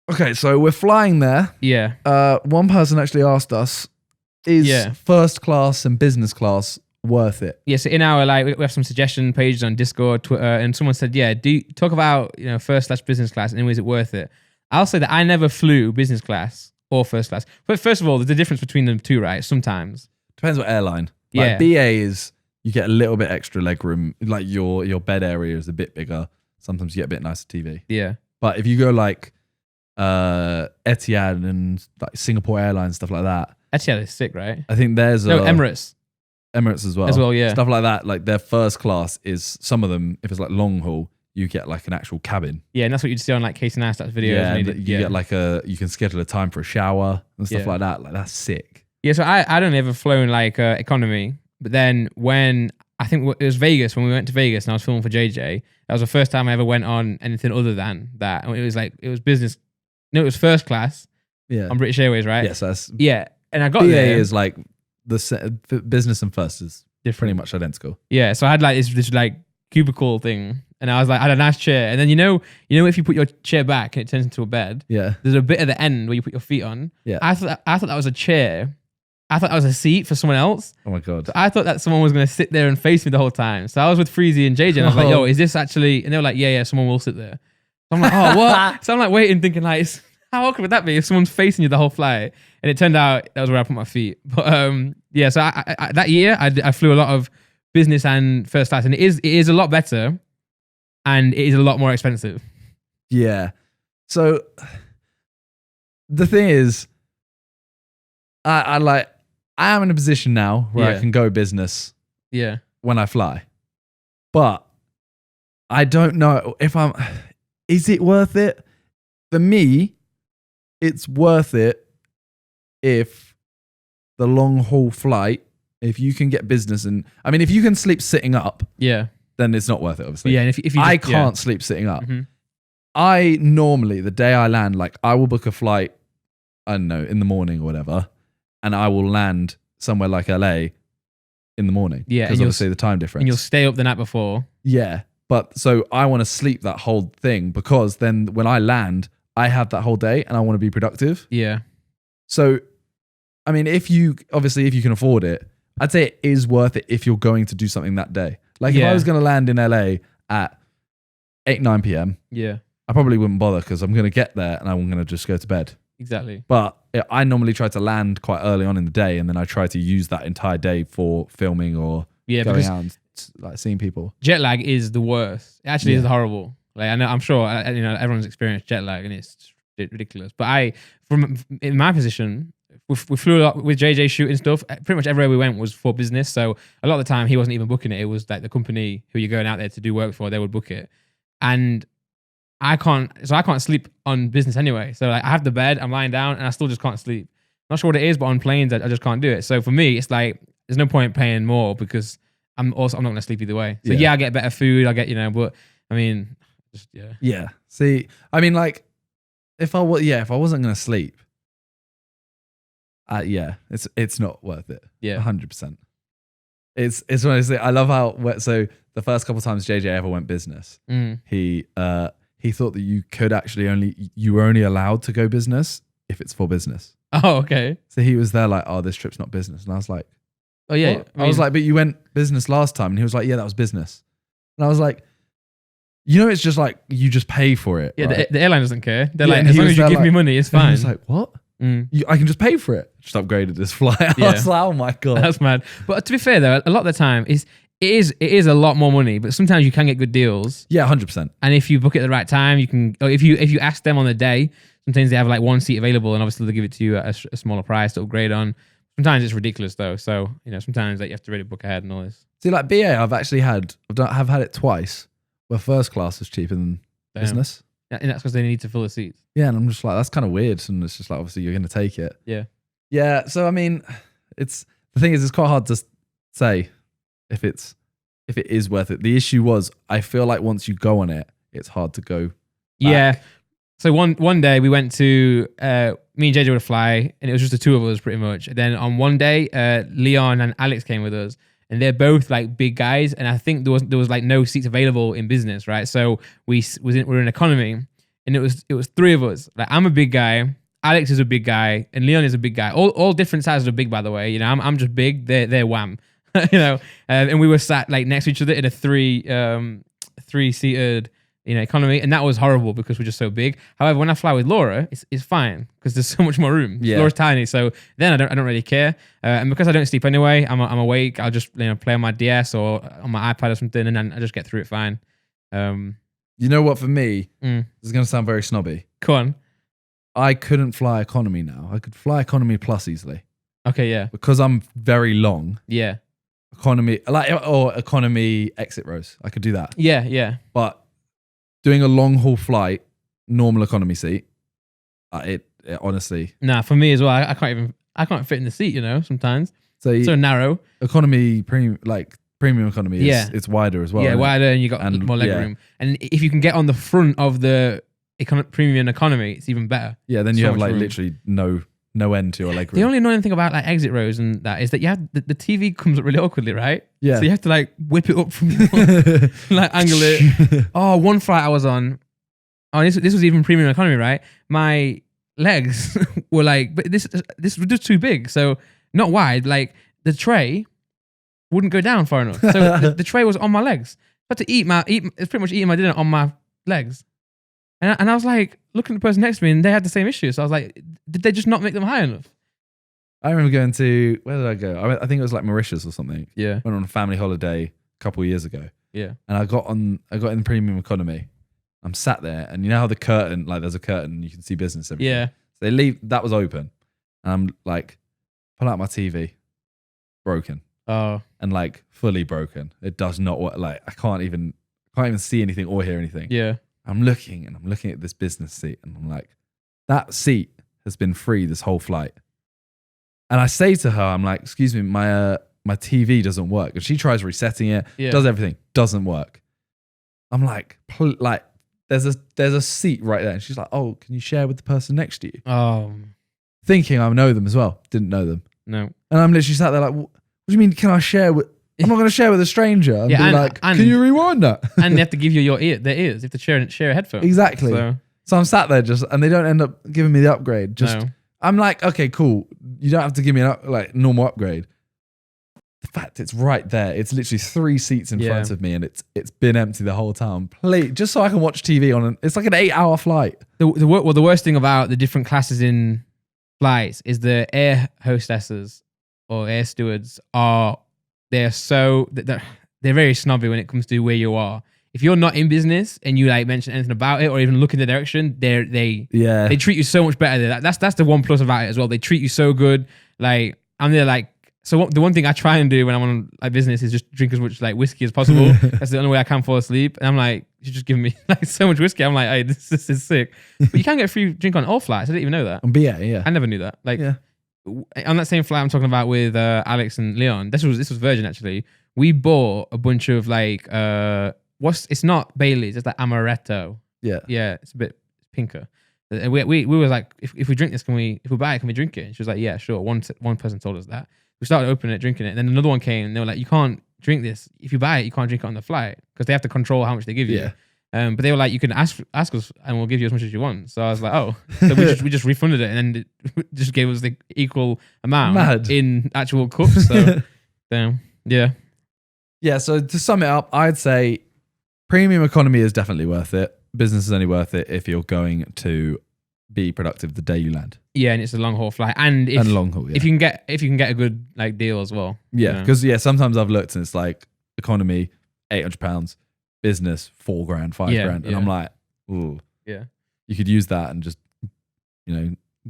okay, so we're flying there. Yeah. One person actually asked us, "Is first class and business class worth it?" Yeah. So in our we have some suggestion pages on Discord, Twitter, and someone said, "Yeah, do talk about first/business class, and is it worth it?" I'll say that I never flew business class or first class. But first of all, there's a difference between them two, right? Sometimes depends what airline. Like BA is you get a little bit extra leg room. Like your bed area is a bit bigger. Sometimes you get a bit nicer TV. Yeah. But if you go like Etihad and like Singapore Airlines, stuff like that. Etihad is sick, right? I think there's Emirates. Emirates as well. As well, yeah. Stuff like that. Like their first class is some of them, if it's like long haul, you get like an actual cabin. Yeah, and that's what you'd see on like KSI videos. Yeah, you get like you can schedule a time for a shower and stuff like that. Like that's sick. Yeah, so I'd only ever flown like economy, but then when I think it was Vegas, when we went to Vegas and I was filming for JJ, that was the first time I ever went on anything other than that. And it was business. No, it was first class. Yeah, on British Airways, right? Yes, that's and I got BA there. is like the business and first is pretty much identical. Yeah, so I had like this like cubicle thing, and I was like, I had a nice chair, and then you know if you put your chair back and it turns into a bed. Yeah, there's a bit at the end where you put your feet on. Yeah, I thought that was a chair. I thought that was a seat for someone else. Oh my god! So I thought that someone was going to sit there and face me the whole time. So I was with Freezy and JJ, and I was like, "Yo, is this actually?" And they were like, "Yeah, someone will sit there." So I'm like, "Oh, what?" So I'm like waiting, thinking like, how awkward would that be if someone's facing you the whole flight? And it turned out that was where I put my feet. But so I that year I flew a lot of business and first class, and it is a lot better. and it is a lot more expensive. Yeah. So the thing is, I am in a position now where I can go business when I fly. But I don't know if is it worth it? For me, it's worth it if the long haul flight, if you can get business if you can sleep sitting up, then it's not worth it, obviously. Yeah, and if you I can't sleep sitting up. I normally, the day I land, like I will book a flight, I don't know, in the morning or whatever, and I will land somewhere like LA in the morning. Yeah. Because obviously the time difference. And you'll stay up the night before. Yeah. But so I want to sleep that whole thing because then when I land, I have that whole day and I want to be productive. Yeah. So, I mean, if you can afford it, I'd say it is worth it if you're going to do something that day. Like if I was going to land in LA at 8, 9 p.m. Yeah. I probably wouldn't bother because I'm going to get there and I'm going to just go to bed. Exactly. But I normally try to land quite early on in the day and then I try to use that entire day for filming or going out and like seeing people. Jet lag is the worst. It actually is horrible. Like I know, I'm sure everyone's experienced jet lag and it's ridiculous. But in my position, we flew a lot with JJ shooting stuff. Pretty much everywhere we went was for business. So a lot of the time he wasn't even booking it. It was like the company who you're going out there to do work for, they would book it. And I can't sleep on business anyway. So like I have the bed, I'm lying down and I still just can't sleep. Not sure what it is, but on planes, I just can't do it. So for me, it's like, there's no point paying more because I'm not going to sleep either way. So I get better food. I get, but I mean, just, yeah. Yeah. See, I mean, like if I wasn't going to sleep, it's not worth it. Yeah. 100%. It's one of those things. I love how, so the first couple of times JJ ever went business, he thought that you were only allowed to go business if it's for business. Oh, okay. So he was there like, oh, this trip's not business. And I was like, oh yeah. I was like, but you went business last time. And he was like, yeah, that was business. And I was like, it's just like, you just pay for it. Yeah, right? the airline doesn't care. They're like, as long as you give me money, it's fine. He was like, what? I can just pay for it. Just upgraded this flight. I was like, oh my God. That's mad. But to be fair though, a lot of the time it is a lot more money, but sometimes you can get good deals. Yeah, 100%. And if you book it at the right time, you can, or if you ask them on the day, sometimes they have like one seat available and obviously they'll give it to you at a smaller price to upgrade on. Sometimes it's ridiculous though. So, sometimes like you have to really book ahead and all this. See, like BA, I've had it twice where first class was cheaper than business. And that's because they need to fill the seats. Yeah, and I'm just like, that's kind of weird. And it's just like, obviously you're going to take it. Yeah. Yeah. So, I mean, the thing is, it's quite hard to say if it is worth it. The issue was, I feel like once you go on it, it's hard to go back. Yeah. So one day we went to, me and JJ would fly and it was just the two of us pretty much. And then on one day, Leon and Alex came with us and they're both like big guys. And I think there was like no seats available in business, right? So we were in economy and it was three of us. Like I'm a big guy, Alex is a big guy, and Leon is a big guy. All different sizes of big, by the way. I'm just big, they're wham. And we were sat like next to each other in a three-seated economy, and that was horrible because we're just so big. However, when I fly with Laura, it's fine because there's so much more room. Yeah. Laura's tiny, so then I don't really care. And because I don't sleep anyway, I'm awake. I'll just play on my DS or on my iPad or something, and then I just get through it fine. You know what? For me, this is going to sound very snobby. Go on. I couldn't fly economy now. I could fly economy plus easily. Okay, yeah. Because I'm very long. Yeah. Economy exit rows. I could do that. Yeah, yeah. But doing a long haul flight, normal economy seat, it honestly. Nah, for me as well. I can't fit in the seat. Sometimes. So narrow. Economy premium economy. It's wider as well. Yeah, wider, and you got more leg room. And if you can get on the front of the premium economy, it's even better. Yeah, then you have like literally no end to your leg room. The only annoying thing about like exit rows and that is that you have the TV comes up really awkwardly, right? Yeah. So you have to like whip it up from like angle it. Oh, one flight I was on. Oh, this was even premium economy, right? My legs were like, but this was just too big, so not wide. Like the tray wouldn't go down far enough, so the tray was on my legs. I had to it's pretty much eating my dinner on my legs. And I was like, looking at the person next to me, and they had the same issue. So I was like, did they just not make them high enough? I remember going to, where did I go? I think it was like Mauritius or something. Yeah. Went on a family holiday a couple of years ago. Yeah. And I got in premium economy. I'm sat there, and you know how the curtain, like there's a curtain, and you can see business. Everything. Yeah. So they leave. That was open, and I'm like, pull out my TV, broken. Oh. And like fully broken. It does not work. Like I can't even see anything or hear anything. Yeah. I'm looking at this business seat, and I'm like, that seat has been free this whole flight. And I say to her, I'm like, excuse me, my TV doesn't work. And she tries resetting it, does everything, doesn't work. I'm like, there's a seat right there. And she's like, oh, can you share with the person next to you? Oh. Thinking I know them as well. Didn't know them. No. And I'm literally sat there like, what do you mean, can I share with... I'm not going to share with a stranger and be like, can you rewind that? And they have to give you their ears. They have to share a headphone. Exactly. So I'm sat there and they don't end up giving me the upgrade. I'm like, okay, cool. You don't have to give me a normal upgrade. The fact it's right there. It's literally 3 seats in front of me, and it's been empty the whole time. Please, just so I can watch TV it's like an 8-hour flight. The worst thing about the different classes in flights is the air hostesses or air stewards they're very snobby when it comes to where you are. If you're not in business and you like mention anything about it or even look in the direction, they treat you so much better there. That's the one plus about it as well. They treat you so good. Like I'm there like, so the one thing I try and do when I'm on like business is just drink as much like whiskey as possible. That's the only way I can fall asleep. And I'm like, you're just giving me like so much whiskey. I'm like, hey, this is sick. But you can get a free drink on all flights. I didn't even know that. On BA, yeah. I never knew that. Like on that same flight I'm talking about with Alex and Leon, this was Virgin actually. We bought a bunch of like it's not Bailey's, it's like amaretto. Yeah, it's a bit pinker. And we were like, if we drink this, if we buy it, can we drink it? And she was like, yeah, sure. One person told us that. We started opening it, drinking it, and then another one came, and they were like, you can't drink this. If you buy it, you can't drink it on the flight because they have to control how much they give you. But they were like, you can ask us, and we'll give you as much as you want. So I was like, oh, so we just refunded it, and then it just gave us the equal amount in actual cups. So, damn, yeah. So to sum it up, I'd say premium economy is definitely worth it. Business is only worth it if you're going to be productive the day you land. Yeah, and it's a long haul flight, and long haul. Yeah. If you can get a good like deal as well. Yeah, because sometimes I've looked and it's like economy £800, business £4,000, £5,000, and I'm like, ooh, yeah, you could use that and just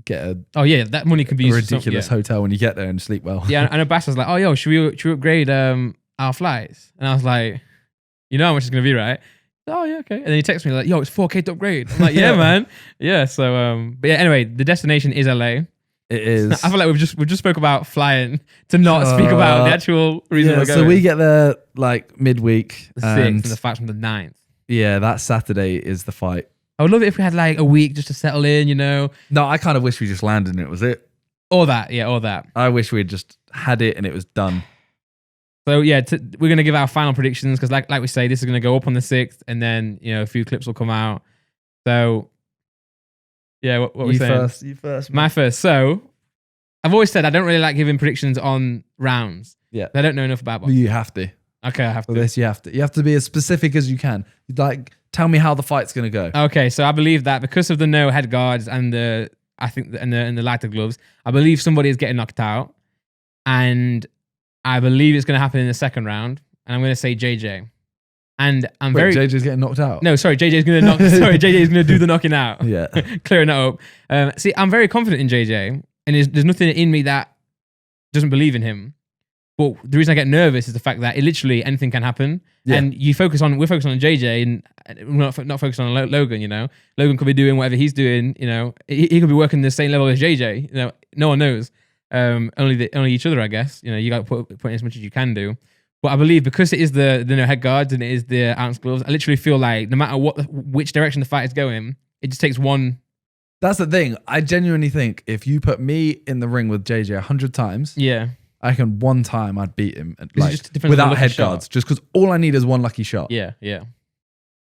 get that money could be a used ridiculous hotel when you get there and sleep well. Yeah, and Abbas was like, oh yo, should we upgrade our flights? And I was like, you know how much it's gonna be, right? Oh yeah, okay. And then he texts me like, yo, it's $4,000 to upgrade. I'm like, yeah, man. Yeah. So but yeah, anyway, the destination is LA. It is. I feel like we've just spoke about flying to not speak about the actual reason we're going. So we get there like midweek. The 6th and the flight's from the 9th. Yeah, that Saturday is the fight. I would love it if we had like a week just to settle in, you know. No, I kind of wish we just landed and it was it. Or that. I wish we'd just had it and it was done. So yeah, we're gonna give our final predictions because, like we say, this is gonna go up on the 6th, and then a few clips will come out. So yeah, what we saying? You first. My first. So I've always said I don't really like giving predictions on rounds. Yeah, I don't know enough about boxing. You have to. Okay, I have to. For this, you have to. You have to be as specific as you can. Like, tell me how the fight's gonna go. Okay, so I believe that because of the no head guards and the lighter gloves, I believe somebody is getting knocked out, and I believe it's going to happen in the second round, and I'm going to say JJ. And JJ's getting knocked out. No, sorry, JJ's going to JJ's going to do the knocking out. Yeah, clearing it up. See, I'm very confident in JJ, and there's nothing in me that doesn't believe in him. But the reason I get nervous is the fact that literally anything can happen, and we're focused on JJ, and we're not focused on Logan. You know, Logan could be doing whatever he's doing. You know, he could be working the same level as JJ. You know, no one knows. Only each other, I guess. You know, you got to put in as much as you can do. But I believe because it is the no head guards and it is the ounce gloves, I literally feel like no matter which direction the fight is going, it just takes one. That's the thing. I genuinely think if you put me in the ring with JJ 100 times, I reckon one time I'd beat him without head guards, just because all I need is one lucky shot. Yeah.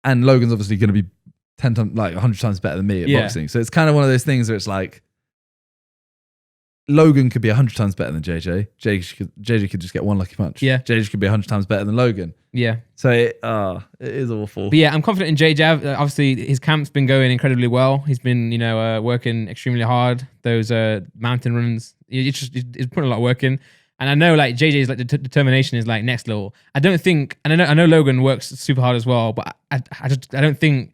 And Logan's obviously going to be 10 times, like 100 times better than me at boxing. So it's kind of one of those things where it's like, Logan could be 100 times better than JJ. JJ could just get one lucky punch. Yeah. JJ could be 100 times better than Logan. Yeah. So it is awful. But yeah, I'm confident in JJ. Obviously, his camp's been going incredibly well. He's been, working extremely hard. Those mountain runs, he's putting a lot of work in. And I know like JJ's like determination is like next level. I don't think, and I know Logan works super hard as well, but I don't think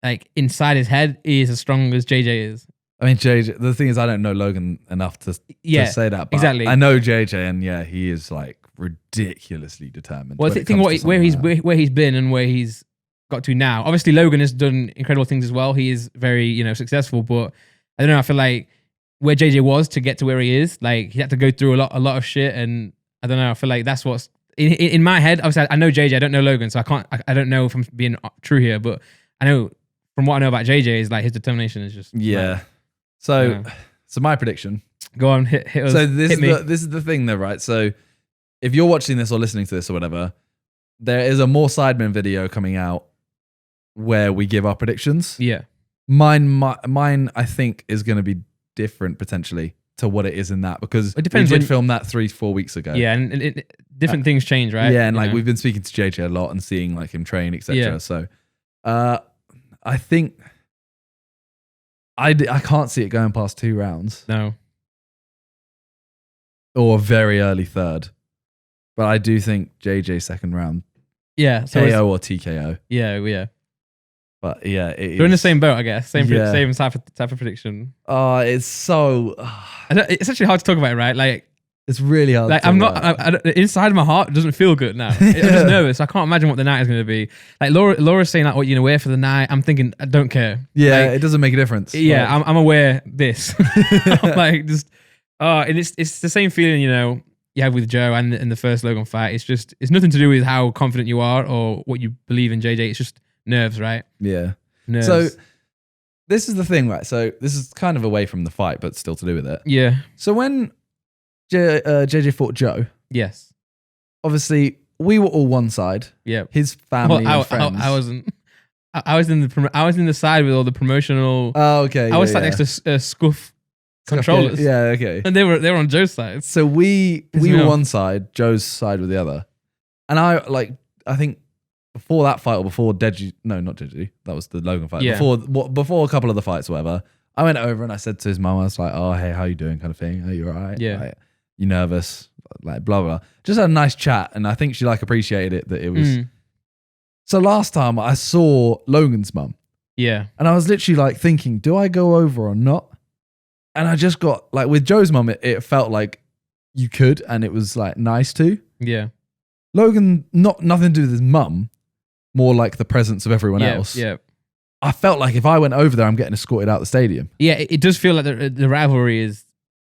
like inside his head he is as strong as JJ is. I mean, JJ, the thing is, I don't know Logan enough to say that. But exactly. I know JJ, and yeah, he is like ridiculously determined. Well, think where he's been and where he's got to now. Obviously, Logan has done incredible things as well. He is very, successful, but I don't know. I feel like where JJ was to get to where he is, like he had to go through a lot of shit, and I don't know. I feel like that's what's in my head. Obviously, I know JJ. I don't know Logan, so I don't know if I'm being true here, but I know from what I know about JJ is like his determination is just Like, so my prediction. Go on, hit us. So this is the thing, though, right? So if you're watching this or listening to this or whatever, there is a more Sidemen video coming out where we give our predictions. Yeah, mine, I think is going to be different potentially to what it is in that, because it depends. We did film that 3-4 weeks ago. Yeah, and different things change, right? Yeah, and like we've been speaking to JJ a lot and seeing like him train, etc. Yeah. So, I think I can't see it going past 2 rounds. No, or a very early third, but I do think JJ second round. Yeah, so KO or TKO. Yeah. But yeah, we're in the same boat, I guess. Same type of prediction. Oh, it's so. It's actually hard to talk about it, right? Like it's really hard. Like I'm not inside my heart. It doesn't feel good now. I'm just nervous. I can't imagine what the night is going to be. Like Laura's saying, like, "What where for the night?" I'm thinking, I don't care. Yeah, like, it doesn't make a difference. Yeah, like, I'm aware this. I'm like just. And it's the same feeling you have with Joe and in the first Logan fight. It's nothing to do with how confident you are or what you believe in JJ. It's just nerves, right? Yeah. Nerves. So this is the thing, right? So this is kind of away from the fight, but still to do with it. Yeah. So when JJ fought Joe, yes, obviously we were all one side. Yeah. His family and friends. I wasn't. I was in the side with all the promotional. Oh, okay. I was sat next to Scuff controllers. Yeah, okay. And they were on Joe's side. So we were one side, Joe's side was the other. And I think before that fight or before Deji, no, not Deji, that was the Logan fight. Yeah. Before a couple of the fights or whatever, I went over and I said to his mum, I was like, "Oh, hey, how you doing?" kind of thing. "Are you all right?" Yeah. Like, "You nervous?" Like blah blah. Just had a nice chat, and I think she appreciated it that it was. So last time I saw Logan's mum. Yeah. And I was literally thinking, do I go over or not? And I just got with Joe's mum, it felt like you could, and it was nice to. Yeah. Logan, nothing to do with his mum, more like the presence of everyone else. Yeah. I felt like if I went over there, I'm getting escorted out the stadium. Yeah, it does feel like the rivalry is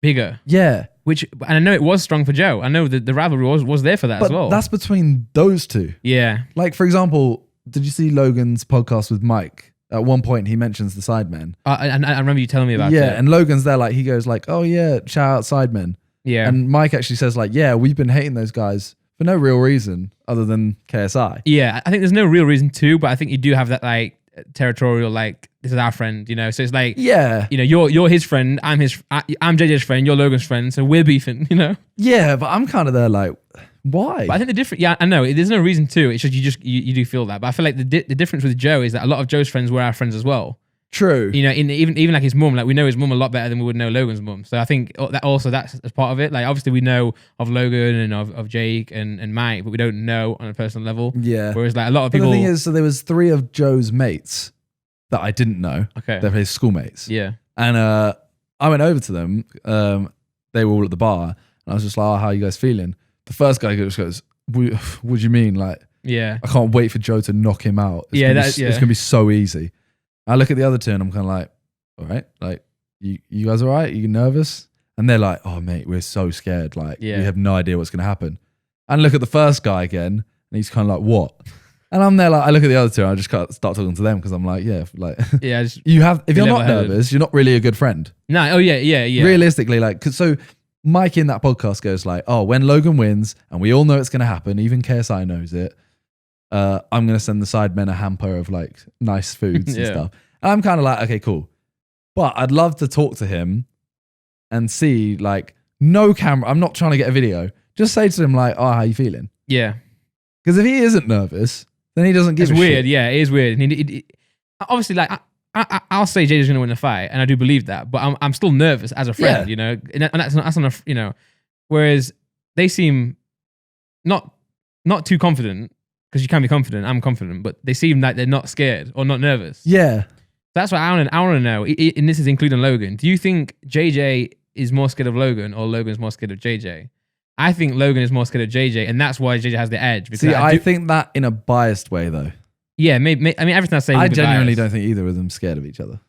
bigger. Yeah. And I know it was strong for Joe. I know that the rivalry was there for that as well. That's between those two. Yeah. For example, did you see Logan's podcast with Mike? At one point, he mentions the Sidemen. I remember you telling me about it. Yeah, and Logan's there, he goes "Oh yeah, shout out Sidemen." Yeah. And Mike actually says "Yeah, we've been hating those guys for no real reason other than KSI." Yeah, I think there's no real reason to, but I think you do have that territorial, this is our friend, So it's yeah, you're his friend, I'm JJ's friend, you're Logan's friend, so we're beefing, Yeah, but I'm kind of there why? But I think the difference, yeah, I know there's no reason to. It's just you do feel that. But I feel like the difference with Joe is that a lot of Joe's friends were our friends as well. True. Even his mum, we know his mum a lot better than we would know Logan's mum. So I think that's as part of it. Obviously we know of Logan and of Jake and Mike, but we don't know on a personal level. Yeah. Whereas a lot of people. But the thing is, so there was 3 of Joe's mates that I didn't know. Okay. They're his schoolmates. Yeah. And I went over to them. They were all at the bar, and I was just like, "Oh, how are you guys feeling?" The first guy just goes, "What do you mean?" Yeah, I can't wait for Joe to knock him out. It's gonna be so easy. I look at the other 2 and I'm kind of all right, you guys all right? Are you nervous? And they're like, "Oh mate, we're so scared. We have no idea what's gonna happen." And look at the first guy again, and he's kind of "What?" And I'm there I look at the other 2 and I just start talking to them because I'm if you're not nervous, you're not really a good friend. No, oh yeah. Realistically, so Mike in that podcast goes "Oh, when Logan wins, and we all know it's going to happen, even KSI knows it, I'm going to send the Sidemen a hamper of nice foods and stuff." And I'm kind of okay, cool. But I'd love to talk to him and see no camera. I'm not trying to get a video. Just say to him "Oh, how you feeling?" Yeah. Because if he isn't nervous, then he doesn't give a shit. It's weird. Yeah, it is weird. Obviously, I'll say JJ's going to win the fight, and I do believe that, but I'm still nervous as a friend, and that's on a, whereas they seem not too confident, because you can be confident. I'm confident, but they seem like they're not scared or not nervous. Yeah. That's what I want to know. And this is including Logan. Do you think JJ is more scared of Logan, or Logan's more scared of JJ? I think Logan is more scared of JJ, and that's why JJ has the edge. Because I think that in a biased way, though. Yeah, maybe. I mean, everything I say. I genuinely don't think either of them scared of each other.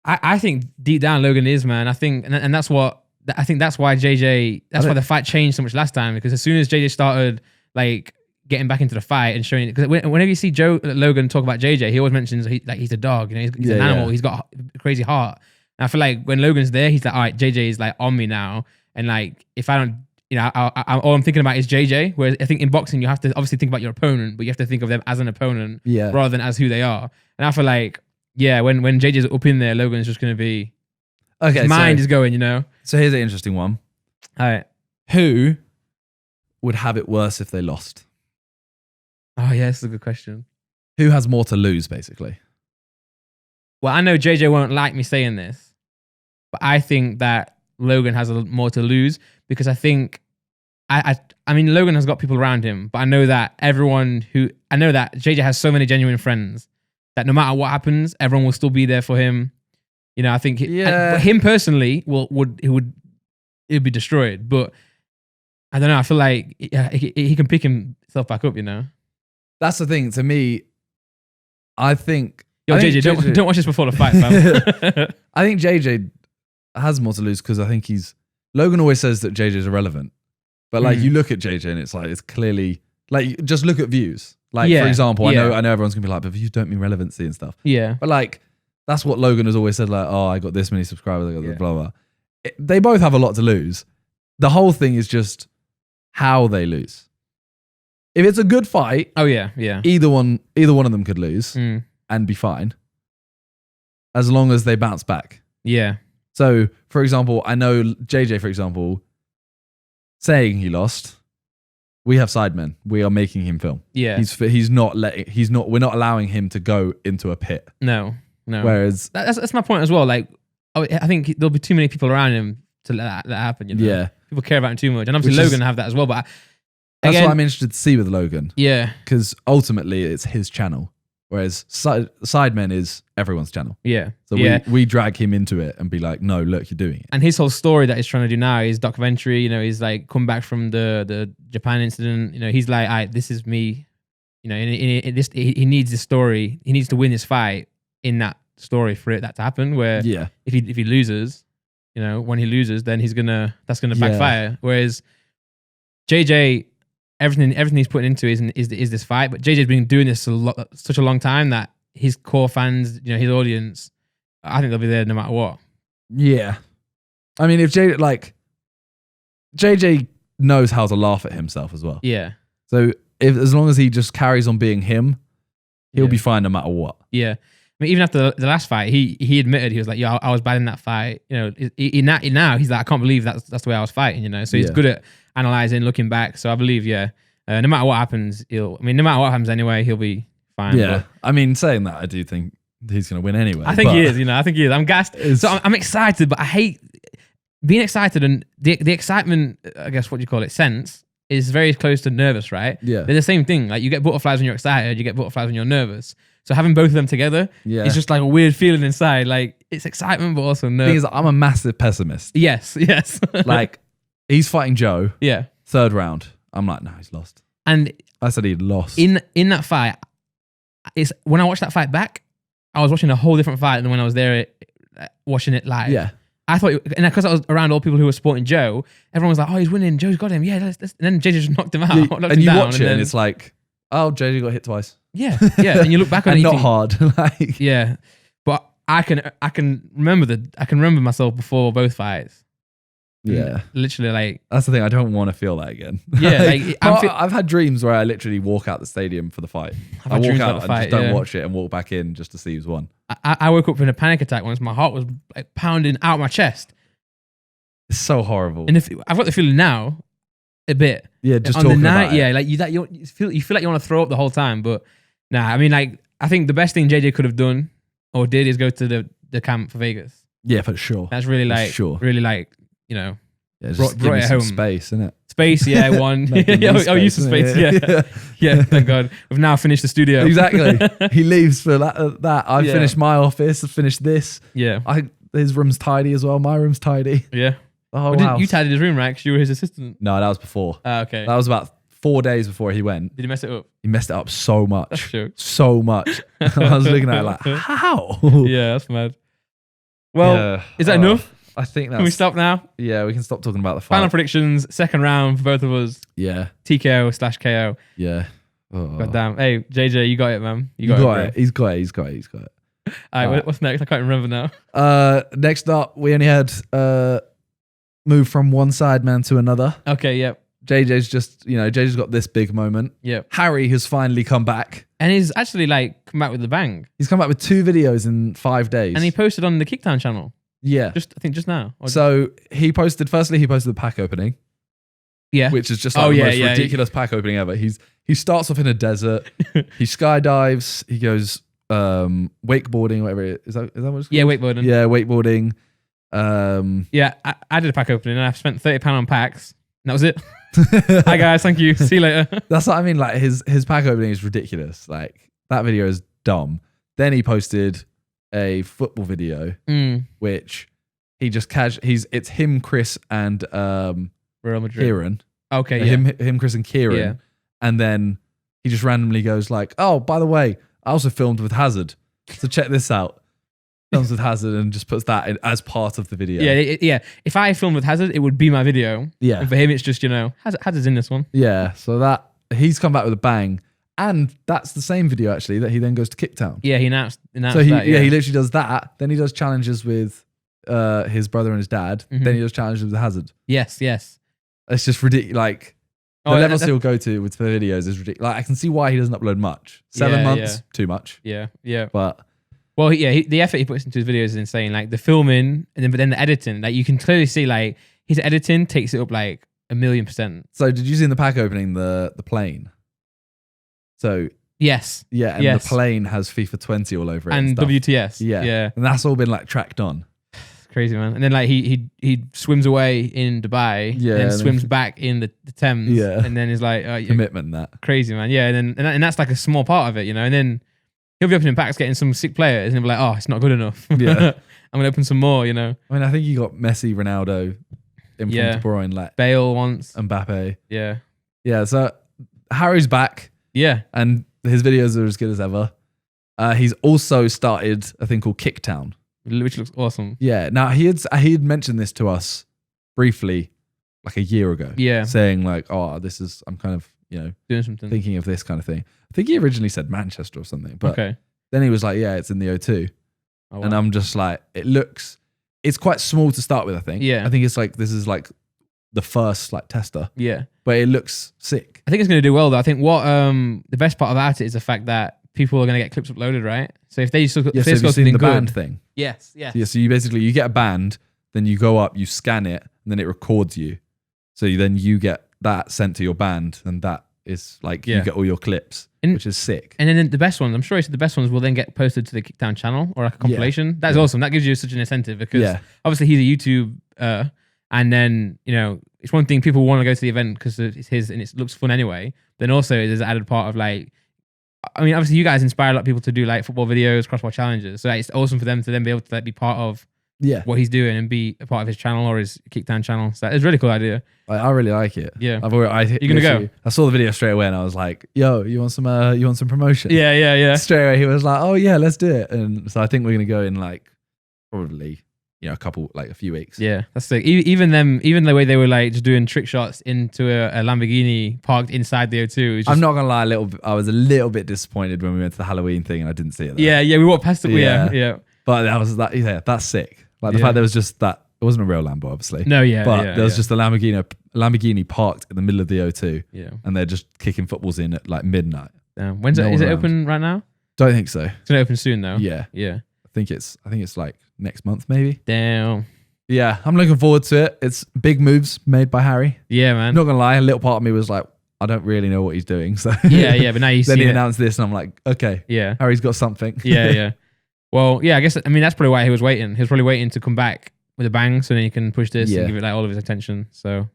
I think deep down Logan is, man. I think, and that's what I think. That's why JJ. That's why the fight changed so much last time, because as soon as JJ started like getting back into the fight and showing it, because whenever you see Logan talk about JJ, he always mentions he's a dog. You know, he's an animal. He's got a crazy heart. And I feel like when Logan's there, he's like, all right, JJ is like on me now, and like if I don't. You know, all I'm thinking about is JJ. Whereas I think in boxing, you have to obviously think about your opponent, but you have to think of them as an opponent rather than as who they are. And I feel like, when JJ's up in there, Logan's just going to be... Okay, his mind is going, you know? So here's an interesting one. All right. Who would have it worse if they lost? Oh, yeah, that's a good question. Who has more to lose, basically? Well, I know JJ won't like me saying this, but I think that Logan has more to lose, because I think I mean Logan has got people around him, but I know that JJ has so many genuine friends that no matter what happens, everyone will still be there for him. You know, I think but him personally would be destroyed, but I don't know. I feel like he can pick himself back up. You know, that's the thing. To me, I think JJ, don't watch this before the fight, fam. I think JJ has more to lose, because I think Logan always says that JJ is irrelevant, but like you look at JJ and it's like it's clearly like just look at views. Like for example, I know everyone's gonna be like, but views don't mean relevancy and stuff. Yeah, but like that's what Logan has always said. Like, oh, I got this many subscribers, I got this, blah blah. They both have a lot to lose. The whole thing is just how they lose. If it's a good fight, either one of them could lose and be fine, as long as they bounce back. Yeah. So, for example, I know JJ, for example, saying he lost, we have sidemen. We are making him film. Yeah. We're not allowing him to go into a pit. No. Whereas that's my point as well. Like, I think there'll be too many people around him to let that happen. You know? Yeah. People care about him too much, and obviously Logan have that as well. But that's what I'm interested to see with Logan. Yeah. Because ultimately it's his channel. Whereas Sidemen is everyone's channel. Yeah. So we drag him into it and be like, no, look, you're doing it. And his whole story that he's trying to do now is documentary. You know, he's like come back from the Japan incident. You know, he's like, all right, this is me. You know, he needs this story. He needs to win this fight in that story for that to happen. Where if he loses, you know, when he loses, then that's gonna backfire. Whereas JJ, everything he's putting into is this fight, but JJ's been doing this such a long time that his core fans, you know, his audience, I think they'll be there no matter what. Yeah, I mean, if JJ knows how to laugh at himself as well. Yeah. So as long as he just carries on being him, he'll be fine no matter what. Yeah. I mean, even after the last fight, he admitted, he was like, "Yeah, I was bad in that fight." You know, now he's like, "I can't believe that's the way I was fighting." You know, so he's good at analyzing, looking back. So I believe, no matter what happens, no matter what happens anyway, he'll be fine. Yeah, but I mean, saying that, I do think he's going to win anyway. I think he is. I think he is. I'm gassed. So I'm excited, but I hate being excited, and the excitement, I guess what you call it, sense is very close to nervous, right? Yeah, they're the same thing. Like you get butterflies when you're excited, you get butterflies when you're nervous. So having both of them together, it's just like a weird feeling inside. Like it's excitement, but also nerves. The thing is, I'm a massive pessimist. Yes. Like he's fighting Joe. Yeah. Third round. I'm like, no, he's lost. And I said he'd lost. In that fight, it's when I watched that fight back, I was watching a whole different fight than when I was there watching it live. Yeah. I thought, and because I was around all people who were supporting Joe, everyone was like, "Oh, he's winning. Joe's got him. Yeah, let's." And then JJ just knocked him out. And you watch it, and it's like, oh, JJ got hit twice. Yeah. And you look back on it, and not hard. Like, yeah, but I can remember myself before both fights. Yeah, literally, like that's the thing. I don't want to feel that again. Yeah, like I've had dreams where I literally walk out the stadium for the fight. I walk out and just don't watch it and walk back in just to see who's won. I woke up in a panic attack once. My heart was like pounding out my chest. It's so horrible. And I've got the feeling now, a bit. Yeah, just on the night. About it. Like you feel like you want to throw up the whole time, but nah. I mean, like I think the best thing JJ could have done or did is go to the camp for Vegas. Yeah, for sure. That's really like really like. You know, Yeah, just brought it home. Space, isn't it? Space, yeah, one. Use of space, yeah. Thank God. We've now finished the studio. Exactly. He leaves for that. I finished my office. I finished this. Yeah. His room's tidy as well. My room's tidy. Yeah. Oh, wow. You tidied his room, right? Because you were his assistant. No, that was before. Okay. That was about 4 days before he went. Did he mess it up? He messed it up so much. That's true. So much. I was looking at it like, how? Yeah, that's mad. Well, is that enough? I think that's... Can we stop now? Yeah, we can stop talking about the fight. Final predictions, second round for both of us. Yeah. TKO/KO. Yeah. Oh. God damn. Hey, JJ, you got it, man. You got it. He's got it. All right, what's next? I can't remember now. Next up, we only had move from one side man to another. Okay, yep. JJ's got this big moment. Yep. Harry has finally come back. And he's actually come back with a bang. He's come back with 2 videos in 5 days. And he posted on the Kickdown channel. Yeah. I think just now. So he posted the pack opening. Yeah. Which is just the most ridiculous pack opening ever. He starts off in a desert. He skydives. He goes wakeboarding, whatever it is. Is that what it's called? Yeah, wakeboarding. Yeah, wakeboarding. Yeah, I did a pack opening and I spent £30 on packs. And that was it. Hi guys, thank you. See you later. That's what I mean. Like his pack opening is ridiculous. Like that video is dumb. Then he posted a football video, which he just it's him, Chris, and Real Madrid. Kieran. Okay, yeah. Him, Chris, and Kieran. Yeah. And then he just randomly goes like, "Oh, by the way, I also filmed with Hazard. So check this out." Films with Hazard and just puts that in as part of the video. Yeah. If I filmed with Hazard, it would be my video. Yeah. And for him, it's just, Hazard's in this one. Yeah. So that he's come back with a bang. And that's the same video actually that he then goes to Kicktown. Yeah, he announced so that. Yeah, he literally does that. Then he does challenges with his brother and his dad. Mm-hmm. Then he does challenges with Hazard. Yes. It's just ridiculous. Like the levels he'll go to with the videos is ridiculous. Like I can see why he doesn't upload much. 7 months, too much. Yeah. But well, the effort he puts into his videos is insane. Like the filming but then the editing. Like you can clearly see like his editing takes it up like 1,000,000%. So did you see in the pack opening the plane? So yes. Yeah, and the plane has FIFA 20 all over it. And WTS. Yeah. And that's all been like tracked on. Crazy, man. And then like he swims away in Dubai, and then swims back in the Thames, and then he's like commitment. That crazy, man. Yeah, and that's like a small part of it, and then he'll be opening packs, getting some sick players, and he'll be like, oh, it's not good enough. Yeah, I'm gonna open some more. I mean, I think you got Messi, Ronaldo, in from De Bruyne, like Bale once, Mbappe. Yeah. So Harry's back. Yeah, and his videos are as good as ever. He's also started a thing called Kicktown, which looks awesome. Yeah. Now he had mentioned this to us briefly, like a year ago. Yeah. Saying like, "Oh, I'm kind of doing something, thinking of this kind of thing." I think he originally said Manchester or something, but then he was like, "Yeah, it's in the O2," and I'm just like, it's quite small to start with. I think. Yeah. I think it's like this is like the first like tester. Yeah. But it looks sick. I think it's going to do well though. I think what the best part about it is the fact that people are going to get clips uploaded, right? So if they just look, if you've seen the band thing. Yes. Yeah. So you get a band, then you go up, you scan it, and then it records you. So you get that sent to your band, and that is like you get all your clips, which is sick. And then the best ones, I'm sure the best ones will then get posted to the Kickdown channel or like a compilation. Yeah. That's awesome. That gives you such an incentive because obviously he's a YouTube, and then it's one thing people want to go to the event because it's his and it looks fun anyway. Then also there's an added part of like, I mean, obviously you guys inspire a lot of people to do like football videos, crossbar challenges. So it's awesome for them to then be able to like be part of what he's doing and be a part of his channel or his Kickdown channel. So it's a really cool idea. I really like it. Yeah. You're gonna go? I saw the video straight away and I was like, yo, you want some promotion? Yeah. Straight away he was like, oh yeah, let's do it. And so I think we're gonna go in like probably a few weeks. Yeah, that's sick. Even the way they were like just doing trick shots into a Lamborghini parked inside the O2. I'm not gonna lie, I was a little bit disappointed when we went to the Halloween thing and I didn't see it there. Yeah, we walked past it. Yeah. But that's sick. Like the fact there was just that, it wasn't a real Lambo, obviously. No, yeah. But there was just a Lamborghini parked in the middle of the O2. Yeah. And they're just kicking footballs in at like midnight. Damn. Is it open right now? Don't think so. It's gonna open soon though. Yeah. I think it's like next month maybe. Damn. Yeah, I'm looking forward to it. It's big moves made by Harry. Yeah, man. Not gonna lie, a little part of me was like, I don't really know what he's doing. So yeah, but now you see then he announced this and I'm like, okay. Yeah. Harry's got something. Yeah. Well, yeah, I guess that's probably why he was waiting. He was probably waiting to come back with a bang, so then you can push this Yeah. and give it like all of his attention. So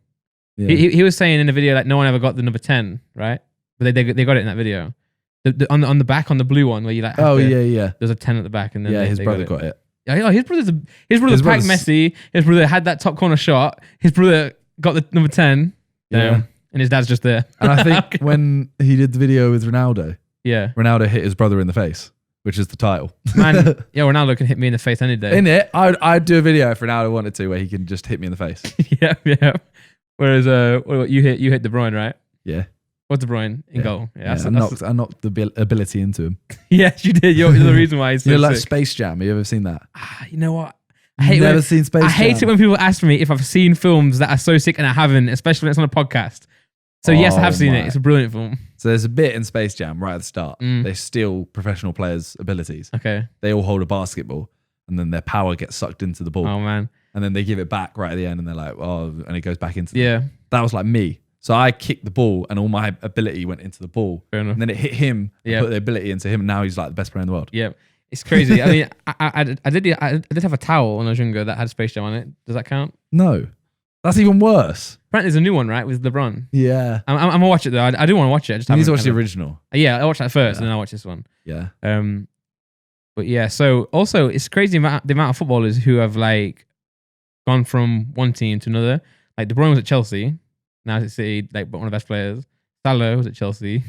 Yeah. he was saying in the video like no one ever got the number 10, right? But they got it in that video. On the back, on the blue one where you like. Yeah. There's a 10 at the back, and then his brother got it. Yeah, his brother's packed Messi. His brother had that top corner shot. His brother got the number 10. Yeah. And his dad's just there. And I think when he did the video with Ronaldo, yeah, Ronaldo hit his brother in the face, which is the title. Man, yeah, Ronaldo can hit me in the face any day. In it, I'd do a video if Ronaldo wanted to, where he can just hit me in the face. yeah. Whereas you hit De Bruyne, right? Yeah. What's De Bruyne in goal? Yeah, I knocked the ability into him. Yes, you did. You're the reason why he's so like sick. Space Jam. Have you ever seen that? You know what? I hate it when people ask me if I've seen films that are so sick and I haven't, especially when it's on a podcast. So yes, I have seen it. It's a brilliant film. So there's a bit in Space Jam right at the start. They steal professional players' abilities. Okay. They all hold a basketball, and then their power gets sucked into the ball. Oh man. And then they give it back right at the end, and they're like, oh, and it goes back into them. Yeah. That was like me. So I kicked the ball, and all my ability went into the ball. Fair enough. And then it hit him, and put the ability into him, and now he's like the best player in the world. Yeah. It's crazy. I mean, I did have a towel when I was younger that had Space Jam on it. Does that count? No. That's even worse. Apparently there's a new one, right, with LeBron. Yeah. I'm gonna watch it though. I do want to watch it. I just you need to watch the original. Yeah, I watched that first, and then I watch this one. Yeah. But yeah. So also, it's crazy the amount of footballers who have like gone from one team to another. Like De Bruyne was at Chelsea, now he's at City, like one of the best players. Salah was at Chelsea.